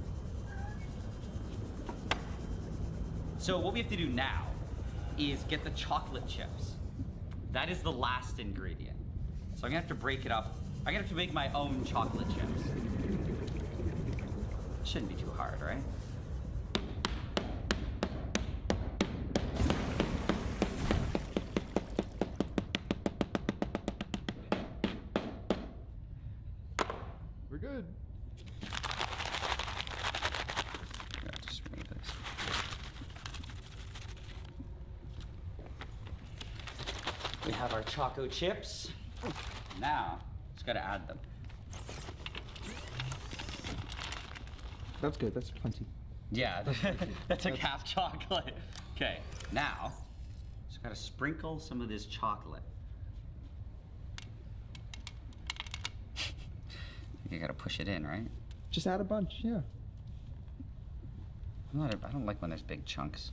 So what we have to do now is get the chocolate chips. That is the last ingredient. So I'm gonna have to break it up. I'm gonna have to make my own chocolate chips. Shouldn't be too hard, right? We have our choco chips. Now, just gotta add them. That's good. That's plenty. Yeah, that's like half chocolate. Okay, now, just gotta sprinkle some of this chocolate. You gotta push it in, right? Just add a bunch, yeah. I don't like when there's big chunks.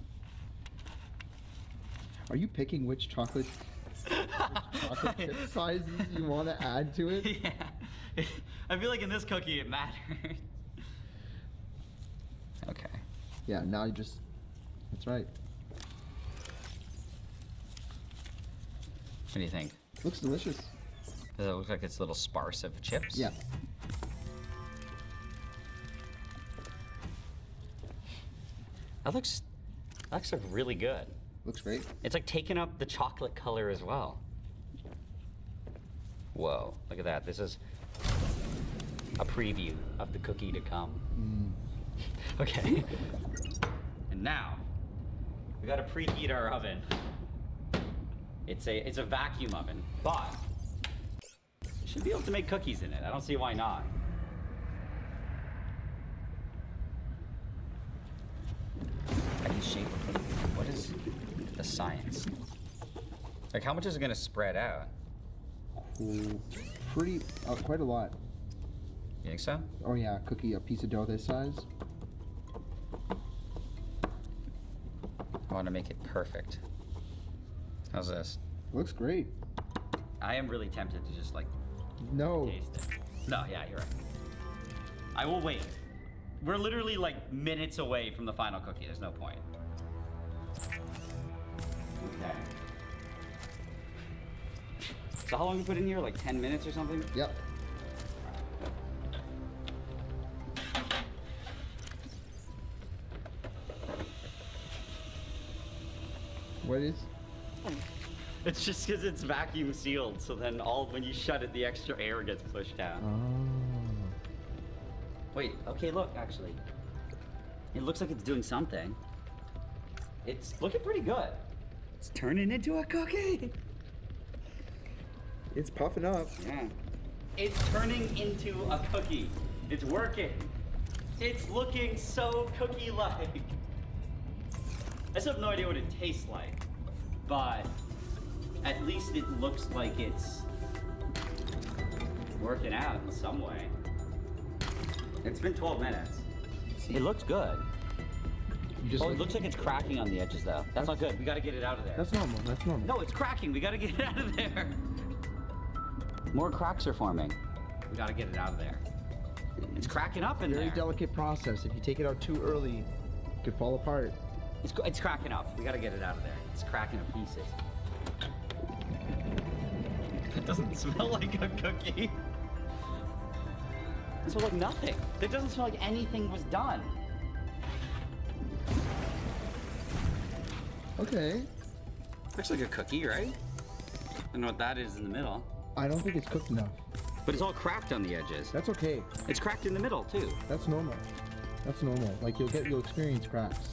Are you picking which chocolate chip sizes you want to add to it? Yeah. I feel like in this cookie it matters. Okay. Yeah, now you just... That's right. What do you think? Looks delicious. Does it look like it's a little sparse of chips? Yeah. That looks really good. Looks great. It's like taking up the chocolate color as well. Whoa, look at that. This is a preview of the cookie to come. Okay. And now, we gotta preheat our oven. It's a vacuum oven, but you should be able to make cookies in it. I don't see why not. How do you shape a cookie? What is the science? Like, how much is it gonna spread out? Pretty, quite a lot. You think so? Oh yeah, a piece of dough this size. I want to make it perfect. How's this? Looks great. I am really tempted to just like No. taste it. No, yeah, you're right. I will wait. We're literally like minutes away from the final cookie. There's no point. Okay. So how long we put in here? Like 10 minutes or something? Yep. What is? It's just because it's vacuum sealed, so then when you shut it, the extra air gets pushed out. Oh. Wait, okay, look, actually. It looks like it's doing something. It's looking pretty good. It's turning into a cookie. It's puffing up. Yeah. It's turning into a cookie. It's working. It's looking so cookie-like. I still have no idea what it tastes like, but at least it looks like it's working out in some way. It's been 12 minutes. It looks good. It looks like it's cracking on the edges though. That's not good. We gotta get it out of there. That's normal. That's normal. No, it's cracking. We gotta get it out of there. More cracks are forming. We gotta get it out of there. It's cracking up in Very there. delicate process. If you take it out too early, it could fall apart. It's cracking up. We gotta get it out of there. It's cracking to pieces. That doesn't smell like a cookie. It smells like nothing. It doesn't smell like anything was done. Okay. Looks like a cookie, right? I don't know what that is in the middle. I don't think it's cooked enough. But it's all cracked on the edges. That's okay. It's cracked in the middle, too. That's normal. That's normal. Like you'll experience cracks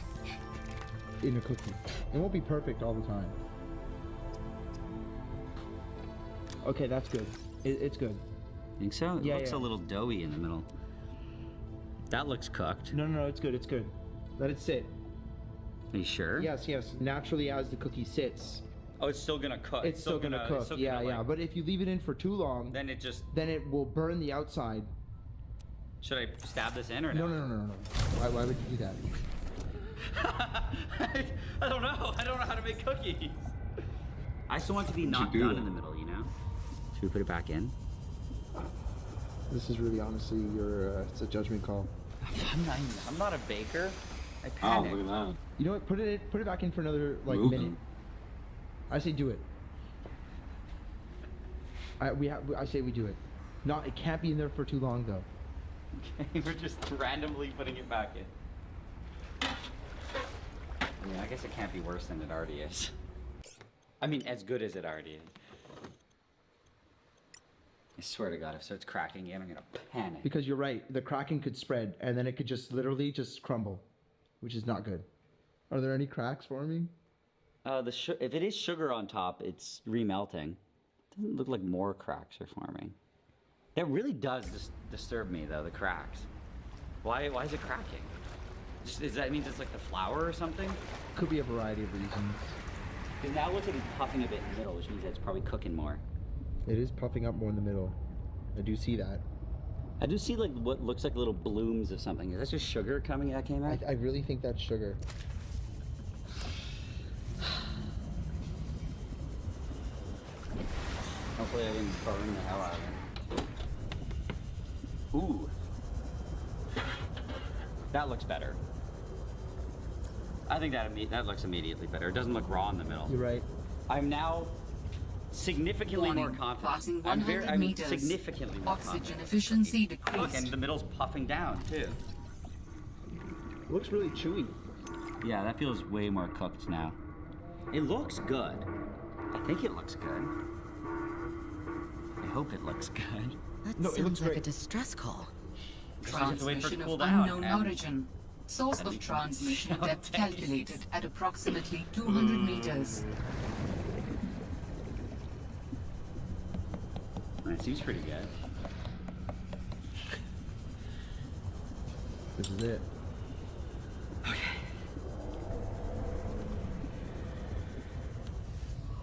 in a cookie. It won't be perfect all the time. Okay, that's good. It's good. Think so? It Yeah, looks yeah. a little doughy in the middle. That looks cooked. No, it's good. It's good. Let it sit. Are you sure? Yes. Naturally, as the cookie sits, Oh, it's still gonna cook. it's still gonna cook. it's still Yeah. gonna, like- But if you leave it in for too long, Then it just... then it will burn the outside. Should I stab this in or No. no? Why would you do that? I don't know. I don't know how to make cookies. I still want it to be not do done that? in the middle, you know? Should we put it back in? This is really honestly it's a judgment call. I'm not a baker. I Oh, panic. look at that. You know what? Put it back in for another Moving. minute. I say do it. I say we do it. Not it can't be in there for too long though. Okay, we're just randomly putting it back in. I mean, I guess it can't be worse than it already is. I mean, as good as it already is. I swear to God, if it starts cracking again, I'm gonna panic. Because you're right, the cracking could spread and then it could just literally just crumble, which is not good. Are there any cracks forming? If it is sugar on top, it's remelting. Doesn't look like more cracks are forming. That really does disturb me though, the cracks. Why is it cracking? Is that means it's like the flour or something? Could be a variety of reasons. Because now it looks like it's puffing a bit in the middle, which means that it's probably cooking more. It is puffing up more in the middle. I do see that. I do see like what looks like little blooms of something. Is that just sugar that came out? I really think that's sugar. Hopefully I didn't burn the hell out of it. Ooh. That looks better. I think that looks immediately better. It doesn't look raw in the middle. You're right. I'm now significantly more Warning, confident. passing 100 I'm meters. significantly more Oxygen confident. efficiency Look, decreased. and the middle's puffing down too. Looks really chewy. Yeah, that feels way more cooked now. It looks good. I think it looks good. I hope it looks good. That No, it looks sounds like a great. distress call. Just have to wait for it to Transmission cool of down, unknown and- origin. Source of transmission No depth taste. calculated at approximately 200 meters. It seems pretty good. This is it.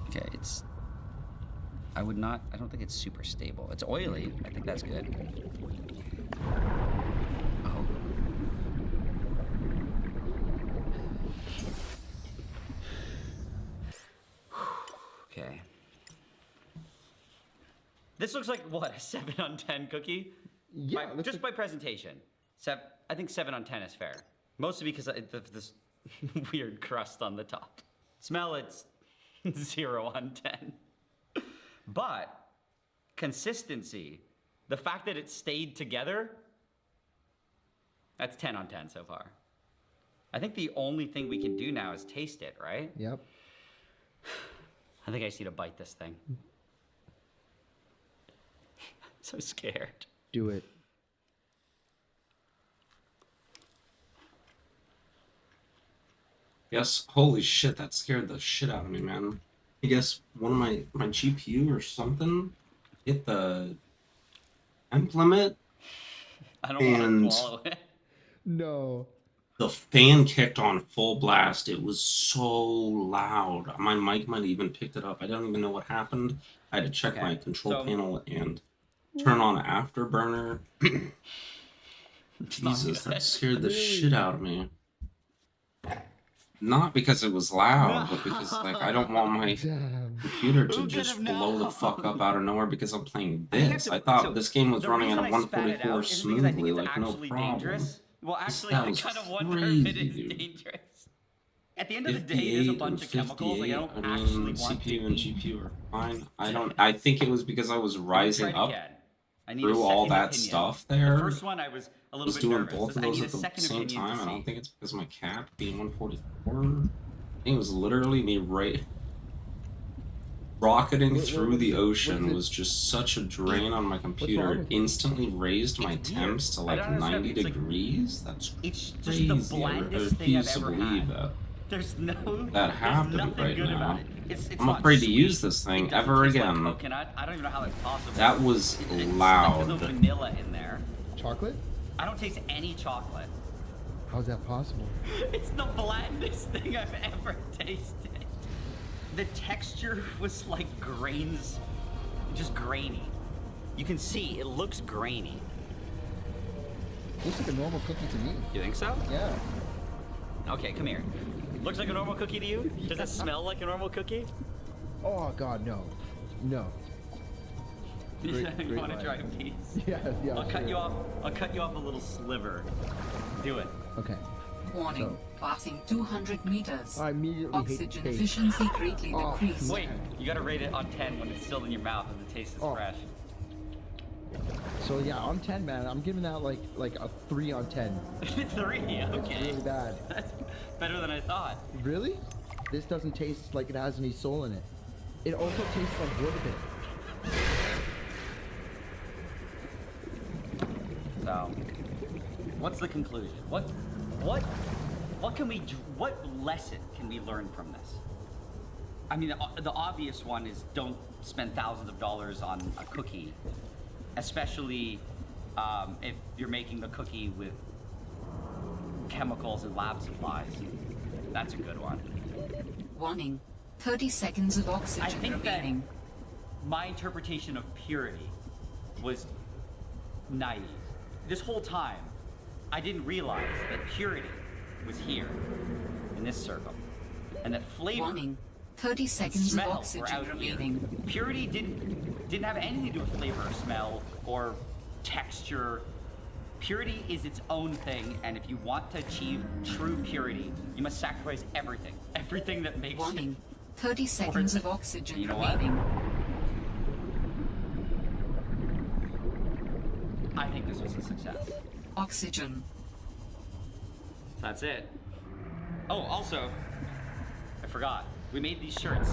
Okay, it's... I don't think it's super stable. It's oily. I think that's good. Oh. Okay. This looks like, what, a 7 on 10 cookie? Yeah, By, looks just like- by presentation. I think 7 on 10 is fair. Mostly because of this weird crust on the top. Smell, it's 0 on 10. But consistency, the fact that it stayed together, that's 10 on 10 so far. I think the only thing we can do now is taste it, right? Yep. I think I just need to bite this thing. So scared. Do it. Yes, holy shit, that scared the shit out of me, man. I guess one of my GPU or something hit the temp limit. I don't want And- to swallow it. No. The fan kicked on full blast. It was so loud. My mic might have even picked it up. I don't even know what happened. I had to check Okay, my control so- panel and turn on Afterburner. It's not Jesus, good. that scared the shit out of me. Not because it was loud, but because like I don't want my Damn. computer to Who could just have blow the known? fuck up out of nowhere because I'm playing I have this. to- I thought so this game was the running at reason a I spat it 144 out is because I think smoothly, it's like no actually problem. dangerous. Well, actually, That I was kind of wonder if it crazy, is dude. dangerous. At the end of the day, it is a 58 bunch and of chemicals. Like, I 58, don't actually want CPU to and eat. GPU are fine. I think it was because I was rising Try it up again. I need a through all second that opinion. stuff The there. first one, I was a I little was bit doing nervous. both of I those need at a the second same opinion time. to I don't see. think it's because of my cap being 144. I think it was literally me rocketing What- through what the is it? ocean What is it? was just such a drain on my computer. It with you? instantly raised my It's weird. temps to I like don't understand. 90 It's like- degrees. That's It's just crazy. the I blandest thing I've refuse to ever believe had. that. There's no. That there's happened nothing right good now. about it. It's I'm not afraid to sweet. use this thing It doesn't ever taste like again. coconut. I don't even know how that's possible. That was It's like loud. there's no vanilla in there. Chocolate? I don't taste any chocolate. How's that possible? It's the blandest thing I've ever tasted. The texture was like grains, just grainy. You can see it looks grainy. Looks like a normal cookie to me. You think so? Yeah. Okay, come here. Looks like a normal cookie to you? Does it smell like a normal cookie? Oh god, no. No. You great want to line. try a piece? Yeah. I'll cut sure. you off. I'll cut you off a little sliver. Do it. Okay. Warning, passing 200 meters. I immediately hate Oxygen taste. efficiency greatly Oh, decreased. Wait, you gotta rate it on 10 when it's still in your mouth and the taste is Oh. fresh. So yeah, on 10, man, I'm giving that like a 3 on 10. 3, It's okay. really bad. That's better than I thought. Really? This doesn't taste like it has any soul in it. It also tastes like wood a bit. So, what's the conclusion? What lesson can we learn from this? I mean, the obvious one is don't spend thousands of dollars on a cookie, especially if you're making the cookie with chemicals and lab supplies. That's a good one. Warning. 30 seconds of I oxygen think that remaining. my interpretation of purity was naive. This whole time, I didn't realize that purity was here, in this circle, and that flavor Warning. 30 and seconds of smell were oxygen out here. remaining. Purity didn't have anything to do with flavor or smell or texture. Purity is its own thing, and if you want to achieve true purity, you must sacrifice everything. Everything that makes Warning. it. 30 seconds of oxygen You know what? remaining. I think this was a success. Oxygen. That's it. Oh, also, I forgot. We made these shirts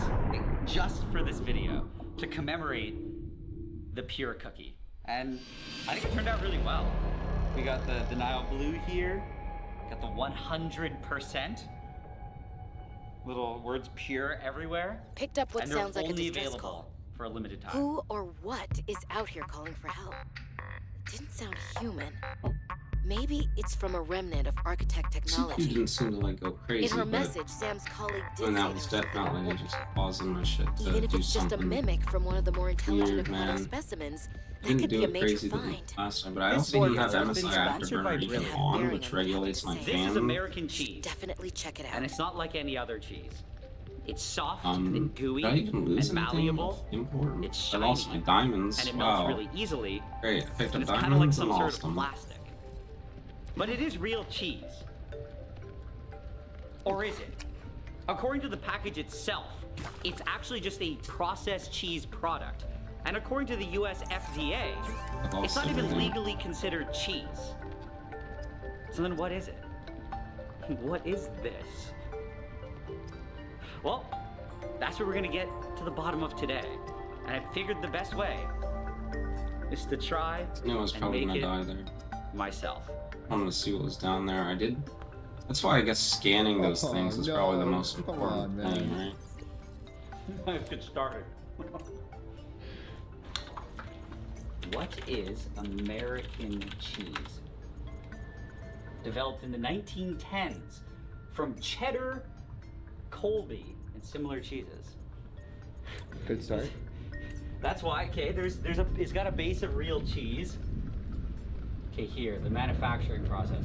just for this video to commemorate the pure cookie. And I think it turned out really well. We got the Denial Blue here. Got the 100%. Little words pure everywhere. Picked up what And they're sounds like a only distress available call. for a limited time. Who or what is out here calling for help? It didn't sound human. Maybe it's from a remnant of architect CPU technology. didn't seem to like go crazy, In her but message, Sam's colleague did when say that was there's something definitely important. just causing my shit to Even if do it's just a something. mimic from one of the more intelligent weird, aquatic man. specimens, that Didn't could do be a it major crazy the find. last time, but I This also video have has been MSI sponsored by Afterburner even Brilliant. on, Bearing which on regulates my This This fan. is American cheese. Definitely check it out. And it's not like any other cheese. It's soft Did and gooey I even lose and anything malleable. important? It's I lost my shiny, diamonds. and it Wow. melts really easily. Great, I picked But up it's kind of like diamonds some and sort lost of them. plastic. But it is real cheese. Or is it? According to the package itself, it's actually just a processed cheese product. And according to the US FDA, I've it's not lost even everything. legally considered cheese. So then what is it? What is this? Well, that's what we're gonna get to the bottom of today. And I figured the best way is to try I knew I was and probably make gonna it die there. myself. I wanted to see what was down there. I did. That's why I guess scanning those Oh, things is no. probably the most Come important on, thing, man. right? Let's get started. What is American cheese? Developed in the 1910s from cheddar, Colby, and similar cheeses. Good start. That's why. Okay, it's got a base of real cheese. Okay, here the manufacturing process.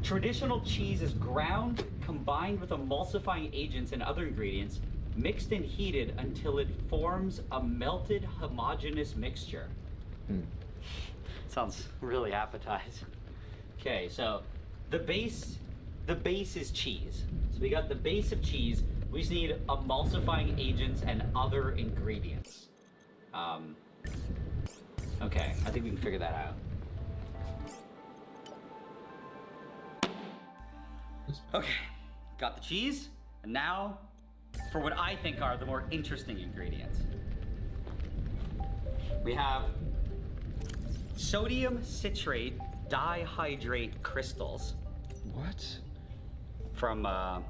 Traditional cheese is ground, combined with emulsifying agents and other ingredients, mixed and heated until it forms a melted homogeneous mixture. Sounds really appetizing. Okay, so the base is cheese. So we got the base of cheese. We just need emulsifying agents and other ingredients. Okay, I think we can figure that out. Okay, got the cheese, and now for what I think are the more interesting ingredients. We have sodium citrate dihydrate crystals What? from a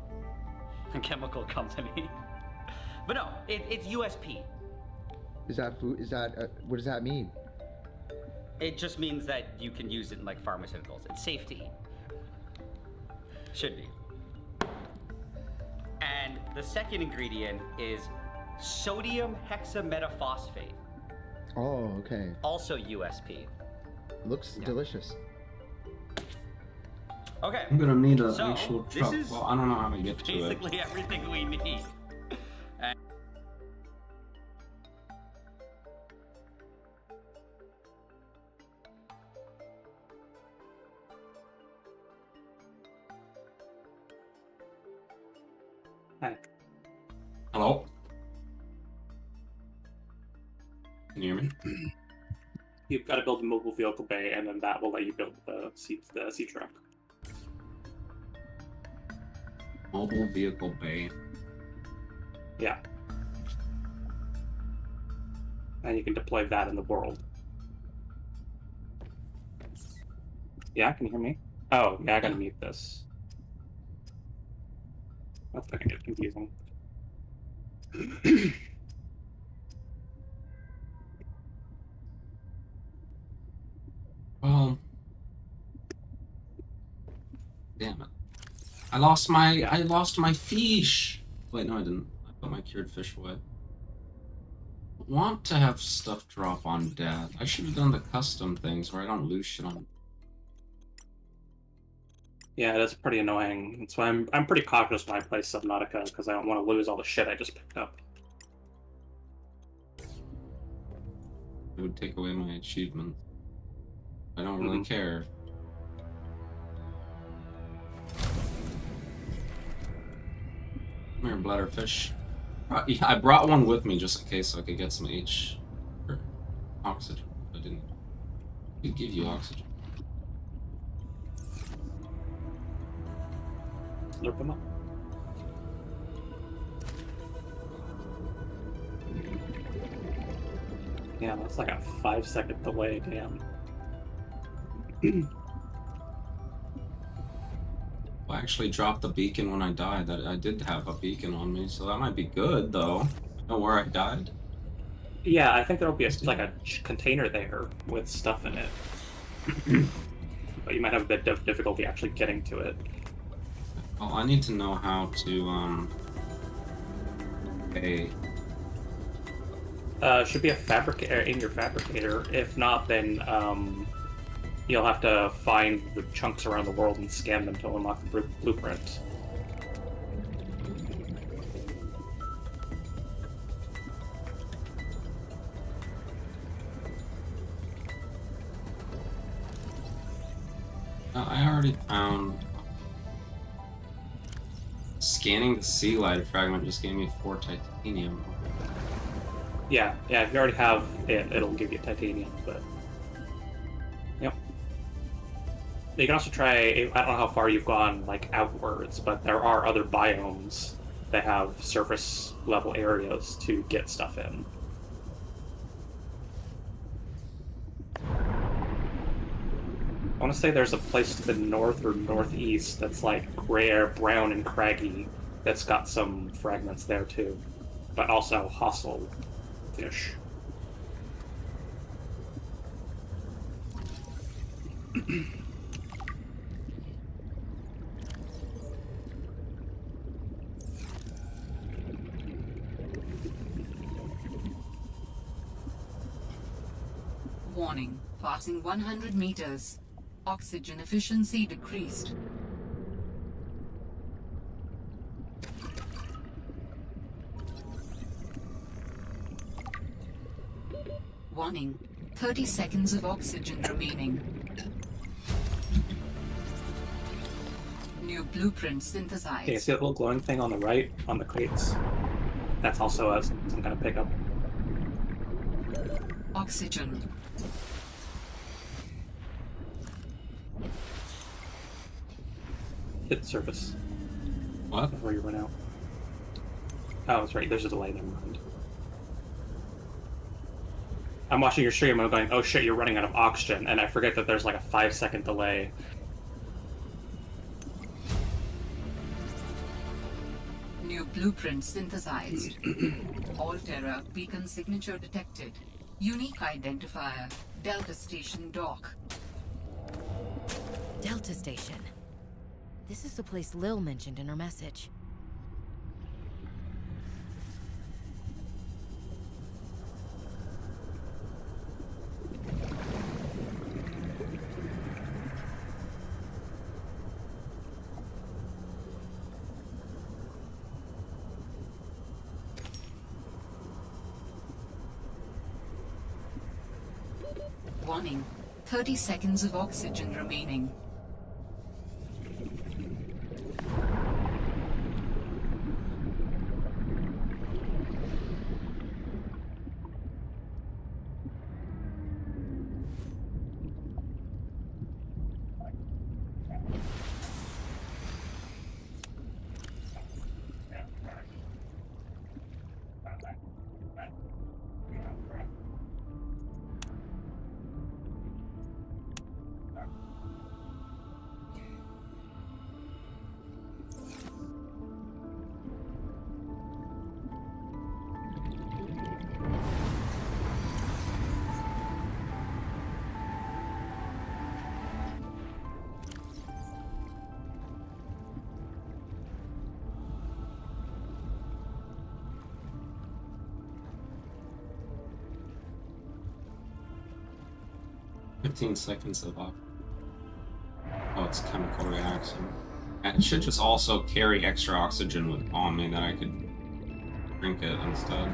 chemical company. But no, it's USP. Is that food? Is that what does that mean? It just means that you can use it in like pharmaceuticals. It's safe to eat. Should be. And the second ingredient is sodium hexametaphosphate, Oh, okay. also USP. Looks delicious. Okay, I'm gonna need an So, actual this truck. is Well, I don't know how to get to it. basically everything we need. And Hi. Hello? Can you hear me? You've got to build a mobile vehicle bay, and then that will let you build the sea truck. Mobile vehicle bay. Yeah. And you can deploy that in the world. Yeah, can you hear me? Oh, yeah, I gotta mute this. That's gonna get confusing. Well, damn it. I lost my fish. Wait, no, I didn't. I put my cured fish away. I want to have stuff drop on death. I should have done the custom things where I don't lose shit on. Yeah, that's pretty annoying. That's why I'm pretty cautious when I play Subnautica, because I don't want to lose all the shit I just picked up. It would take away my achievement. I don't really care. Come here, bladderfish. Yeah, I brought one with me just in case so I could get some or oxygen. I didn't. I could give you oxygen. Slurp them up. Yeah, that's like a 5-second delay, damn. I actually dropped the beacon when I died. That I did have a beacon on me, so that might be good, though. I know where I died. Yeah, I think there'll be like a container there with stuff in it. But you might have a bit of difficulty actually getting to it. Well, I need to know how to, pay. Should be a fabricator in your fabricator. If not, then, you'll have to find the chunks around the world and scan them to unlock the blueprint. I already found... Scanning the sea light fragment just gave me 4 titanium. Yeah, if you already have it, it'll give you titanium, but... Yep. You can also try, I don't know how far you've gone, like, outwards, but there are other biomes that have surface-level areas to get stuff in. I want to say there's a place to the north or northeast that's like gray or brown and craggy that's got some fragments there too, but also hostile fish. Warning, passing 100 meters. Oxygen efficiency decreased. Warning, 30 seconds of oxygen remaining. New blueprint synthesized. Okay, see that little glowing thing on the right, on the crates? That's also some kind of pickup. Oxygen. Hit the surface. What? Before you run out. Oh, that's right, there's a delay, never mind. I'm watching your stream and I'm going, oh shit, you're running out of oxygen, and I forget that there's like a 5-second delay. New blueprint synthesized. Alterra beacon signature detected. Unique identifier. Delta Station dock. Delta Station. This is the place Lil mentioned in her message. Warning, 30 seconds of oxygen remaining. 15 seconds of Oh, it's chemical reaction. And it should just also carry extra oxygen on me that I could drink it instead.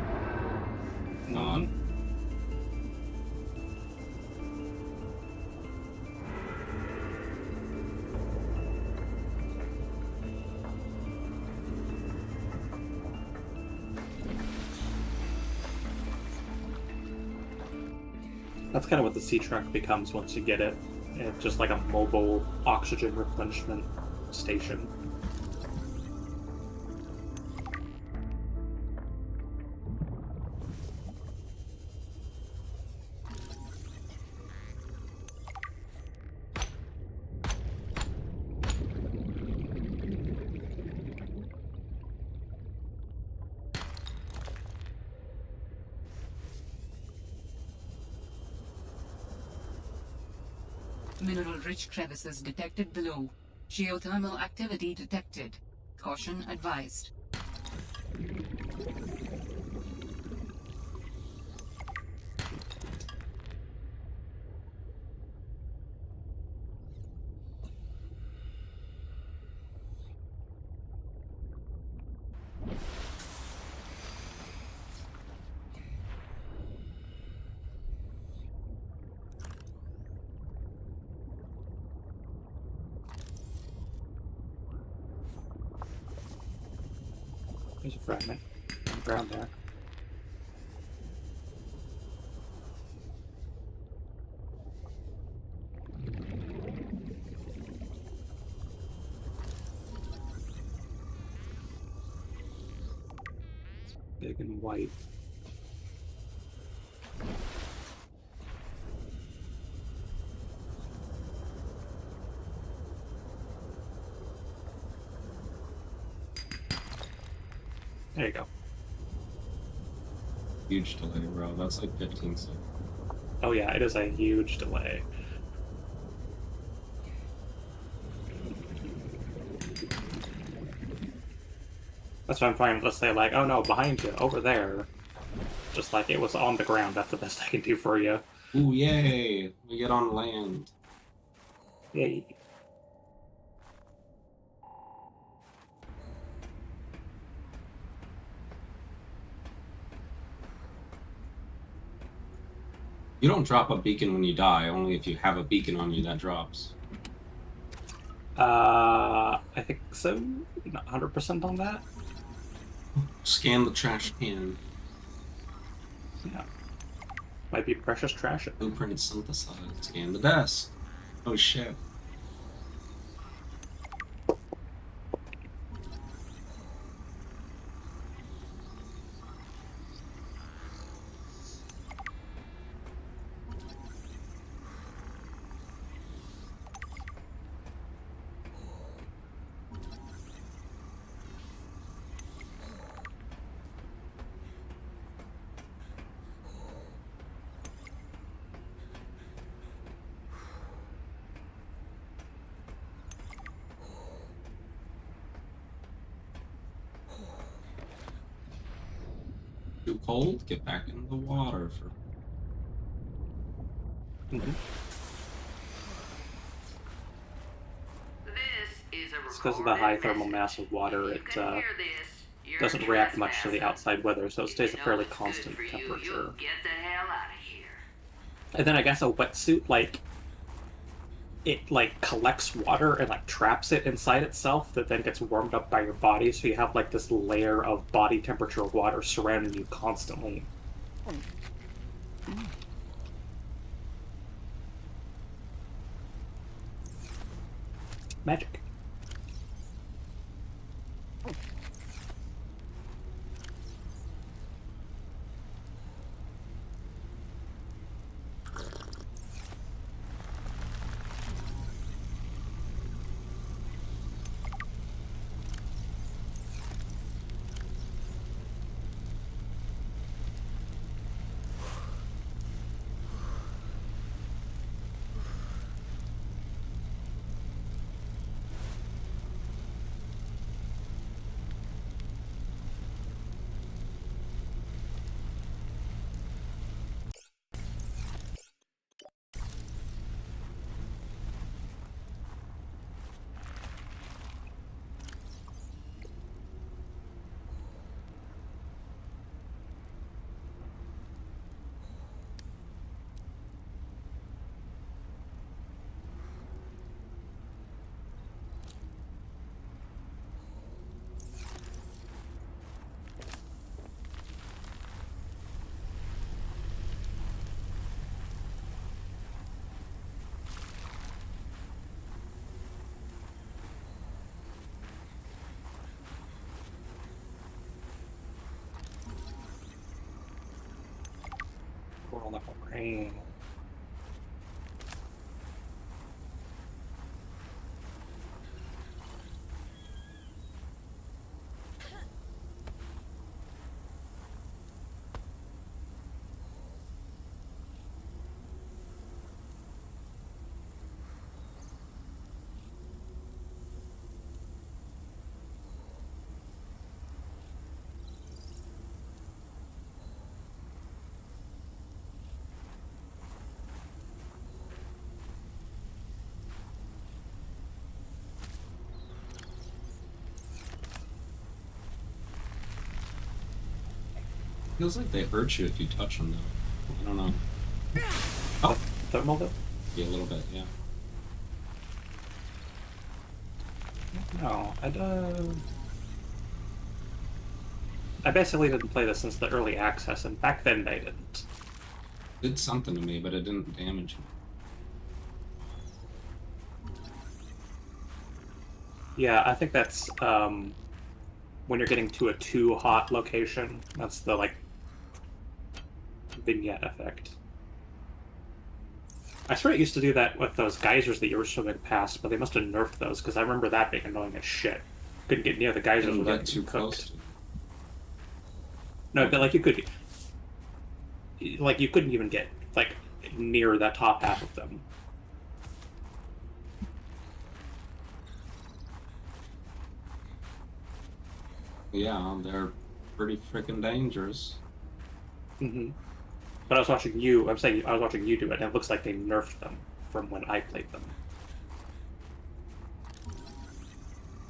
That's kind of what the sea truck becomes once you get it. It's just like a mobile oxygen replenishment station. Mineral-rich crevices detected below. Geothermal activity detected. Caution advised. There's a fragment on the ground there. It's big and white. There you go. Huge delay, bro. That's like 15 seconds. Oh yeah, it is a huge delay. That's why I'm trying to say, like, oh no, behind you, over there. Just like it was on the ground, that's the best I can do for you. Ooh, yay! We get on land. Yay. You don't drop a beacon when you die, only if you have a beacon on you that drops. I think so. Not 100% on that. Scan the trash can. Yeah. Might be precious trash. Blueprint synthesized. Scan the desk. Oh shit. Too cold? Get back in the water for. It's because of the high thermal mass of water, it doesn't react much to the outside weather, so it stays a fairly constant temperature. And then I guess a wetsuit, like, it like collects water and like traps it inside itself that then gets warmed up by your body, so you have like this layer of body temperature water surrounding you constantly. Magic. All that rain. Feels like they hurt you if you touch them, though. I don't know. Oh, Thermal though? yeah, a little bit, yeah. No, I basically didn't play this since the early access, and back then they didn't. Did something to me, but it didn't damage me. Yeah, I think that's when you're getting to a too hot location. That's the like vignette effect. I swear it used to do that with those geysers that you were swimming past, but they must have nerfed those because I remember that being annoying as shit. Couldn't get near the geysers Didn't without get getting too close. cooked. No, but like you could, like you couldn't even get like near that top half of them. Yeah, they're pretty freaking dangerous. Mm-hmm. But I was watching you. I'm saying I was watching you do it, and it looks like they nerfed them from when I played them.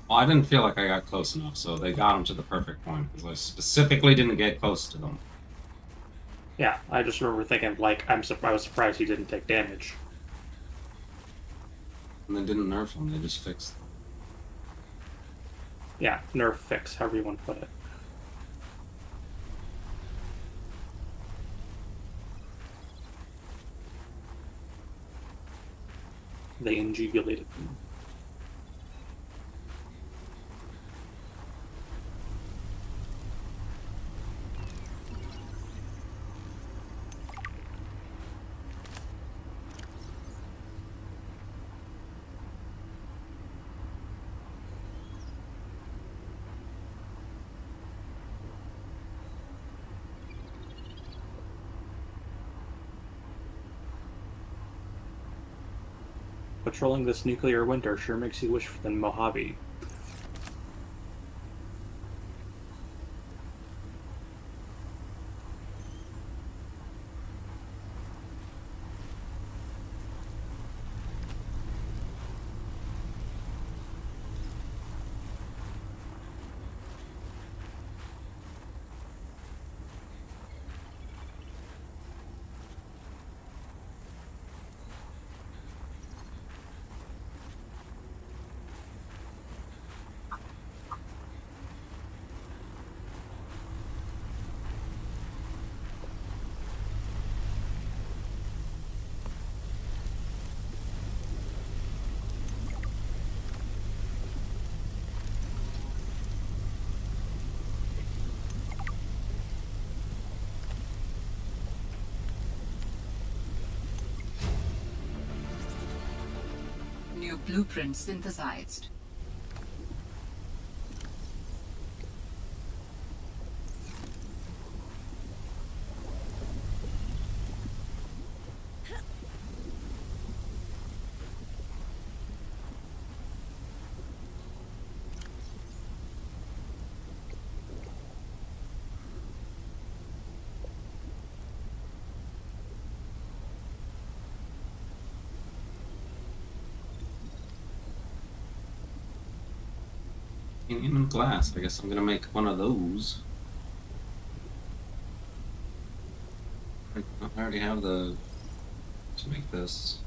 Well, I didn't feel like I got close enough, so they got them to the perfect point, because I specifically didn't get close to them. Yeah, I just remember thinking like I was surprised he didn't take damage. And they didn't nerf them, they just fixed them. Yeah, nerf fix, however you want to put it. They injubulated them. Patrolling this nuclear winter sure makes you wish for the Mojave. New blueprint synthesized. Titanium and glass, I guess I'm gonna make one of those. I already have the... to make this.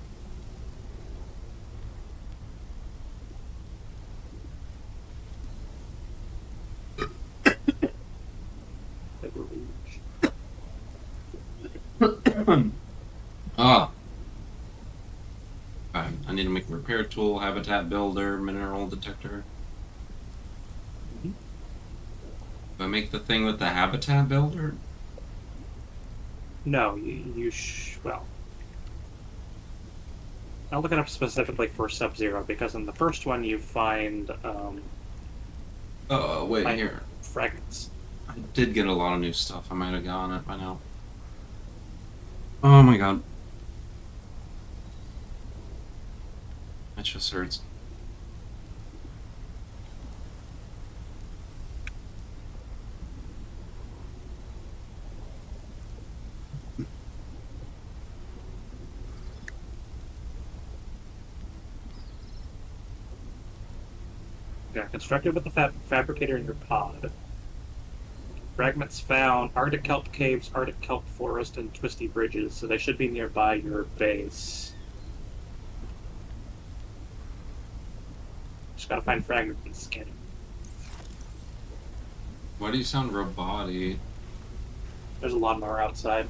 Ah. Alright, I need to make a repair tool, habitat builder, mineral detector. Do I make the thing with the habitat builder? No, well, I'll look it up specifically for Sub-Zero, because in the first one you find, Wait, find here. fragments. I did get a lot of new stuff. I might have gotten it by now. Oh my god. That just hurts. Yeah, constructed with the fabricator in your pod. Fragments found Arctic kelp caves, Arctic kelp forest, and twisty bridges, so they should be nearby your base. Just gotta find fragments and scan them. Why do you sound roboty? There's a lawnmower outside.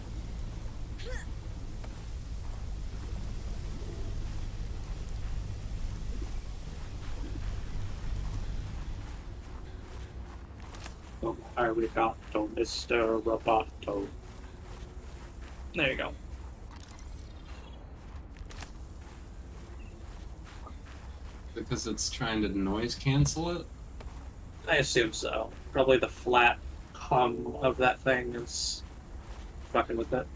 Oh, arigato, Mr. Roboto. There you go. Because it's trying to noise cancel it? I assume so. Probably the flat hum of that thing is fucking with it.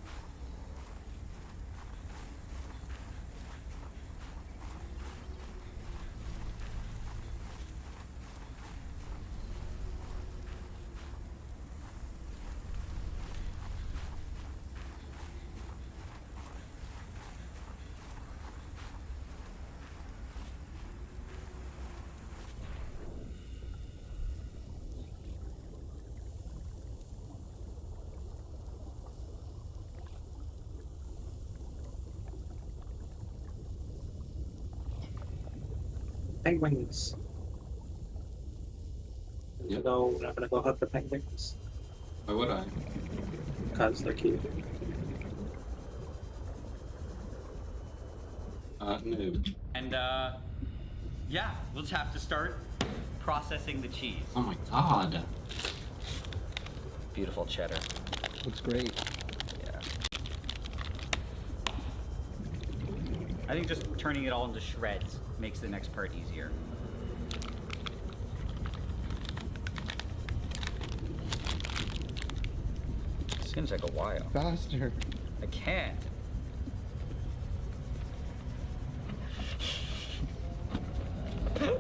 Penguins. Yep. No, we're not gonna go hunt the penguins. Why would I? Because they're cute. No. And, yeah, we'll just have to start processing the cheese. Oh my god. Beautiful cheddar. Looks great. Yeah. I think just turning it all into shreds makes the next part easier. Seems like a while. Faster. I can't.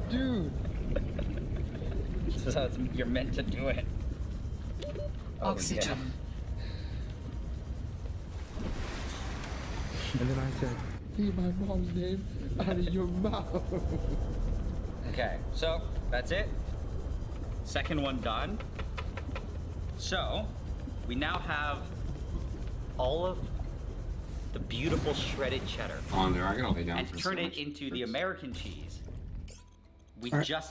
Dude. This is how you're meant to do it. Oh, Oxygen. And then I said, leave my mom's name out of your mouth. Okay, so that's it. Second one done. So we now have all of the beautiful shredded cheddar. On there, I gotta lay down And for to turn so it much. into the American cheese, we Alright. just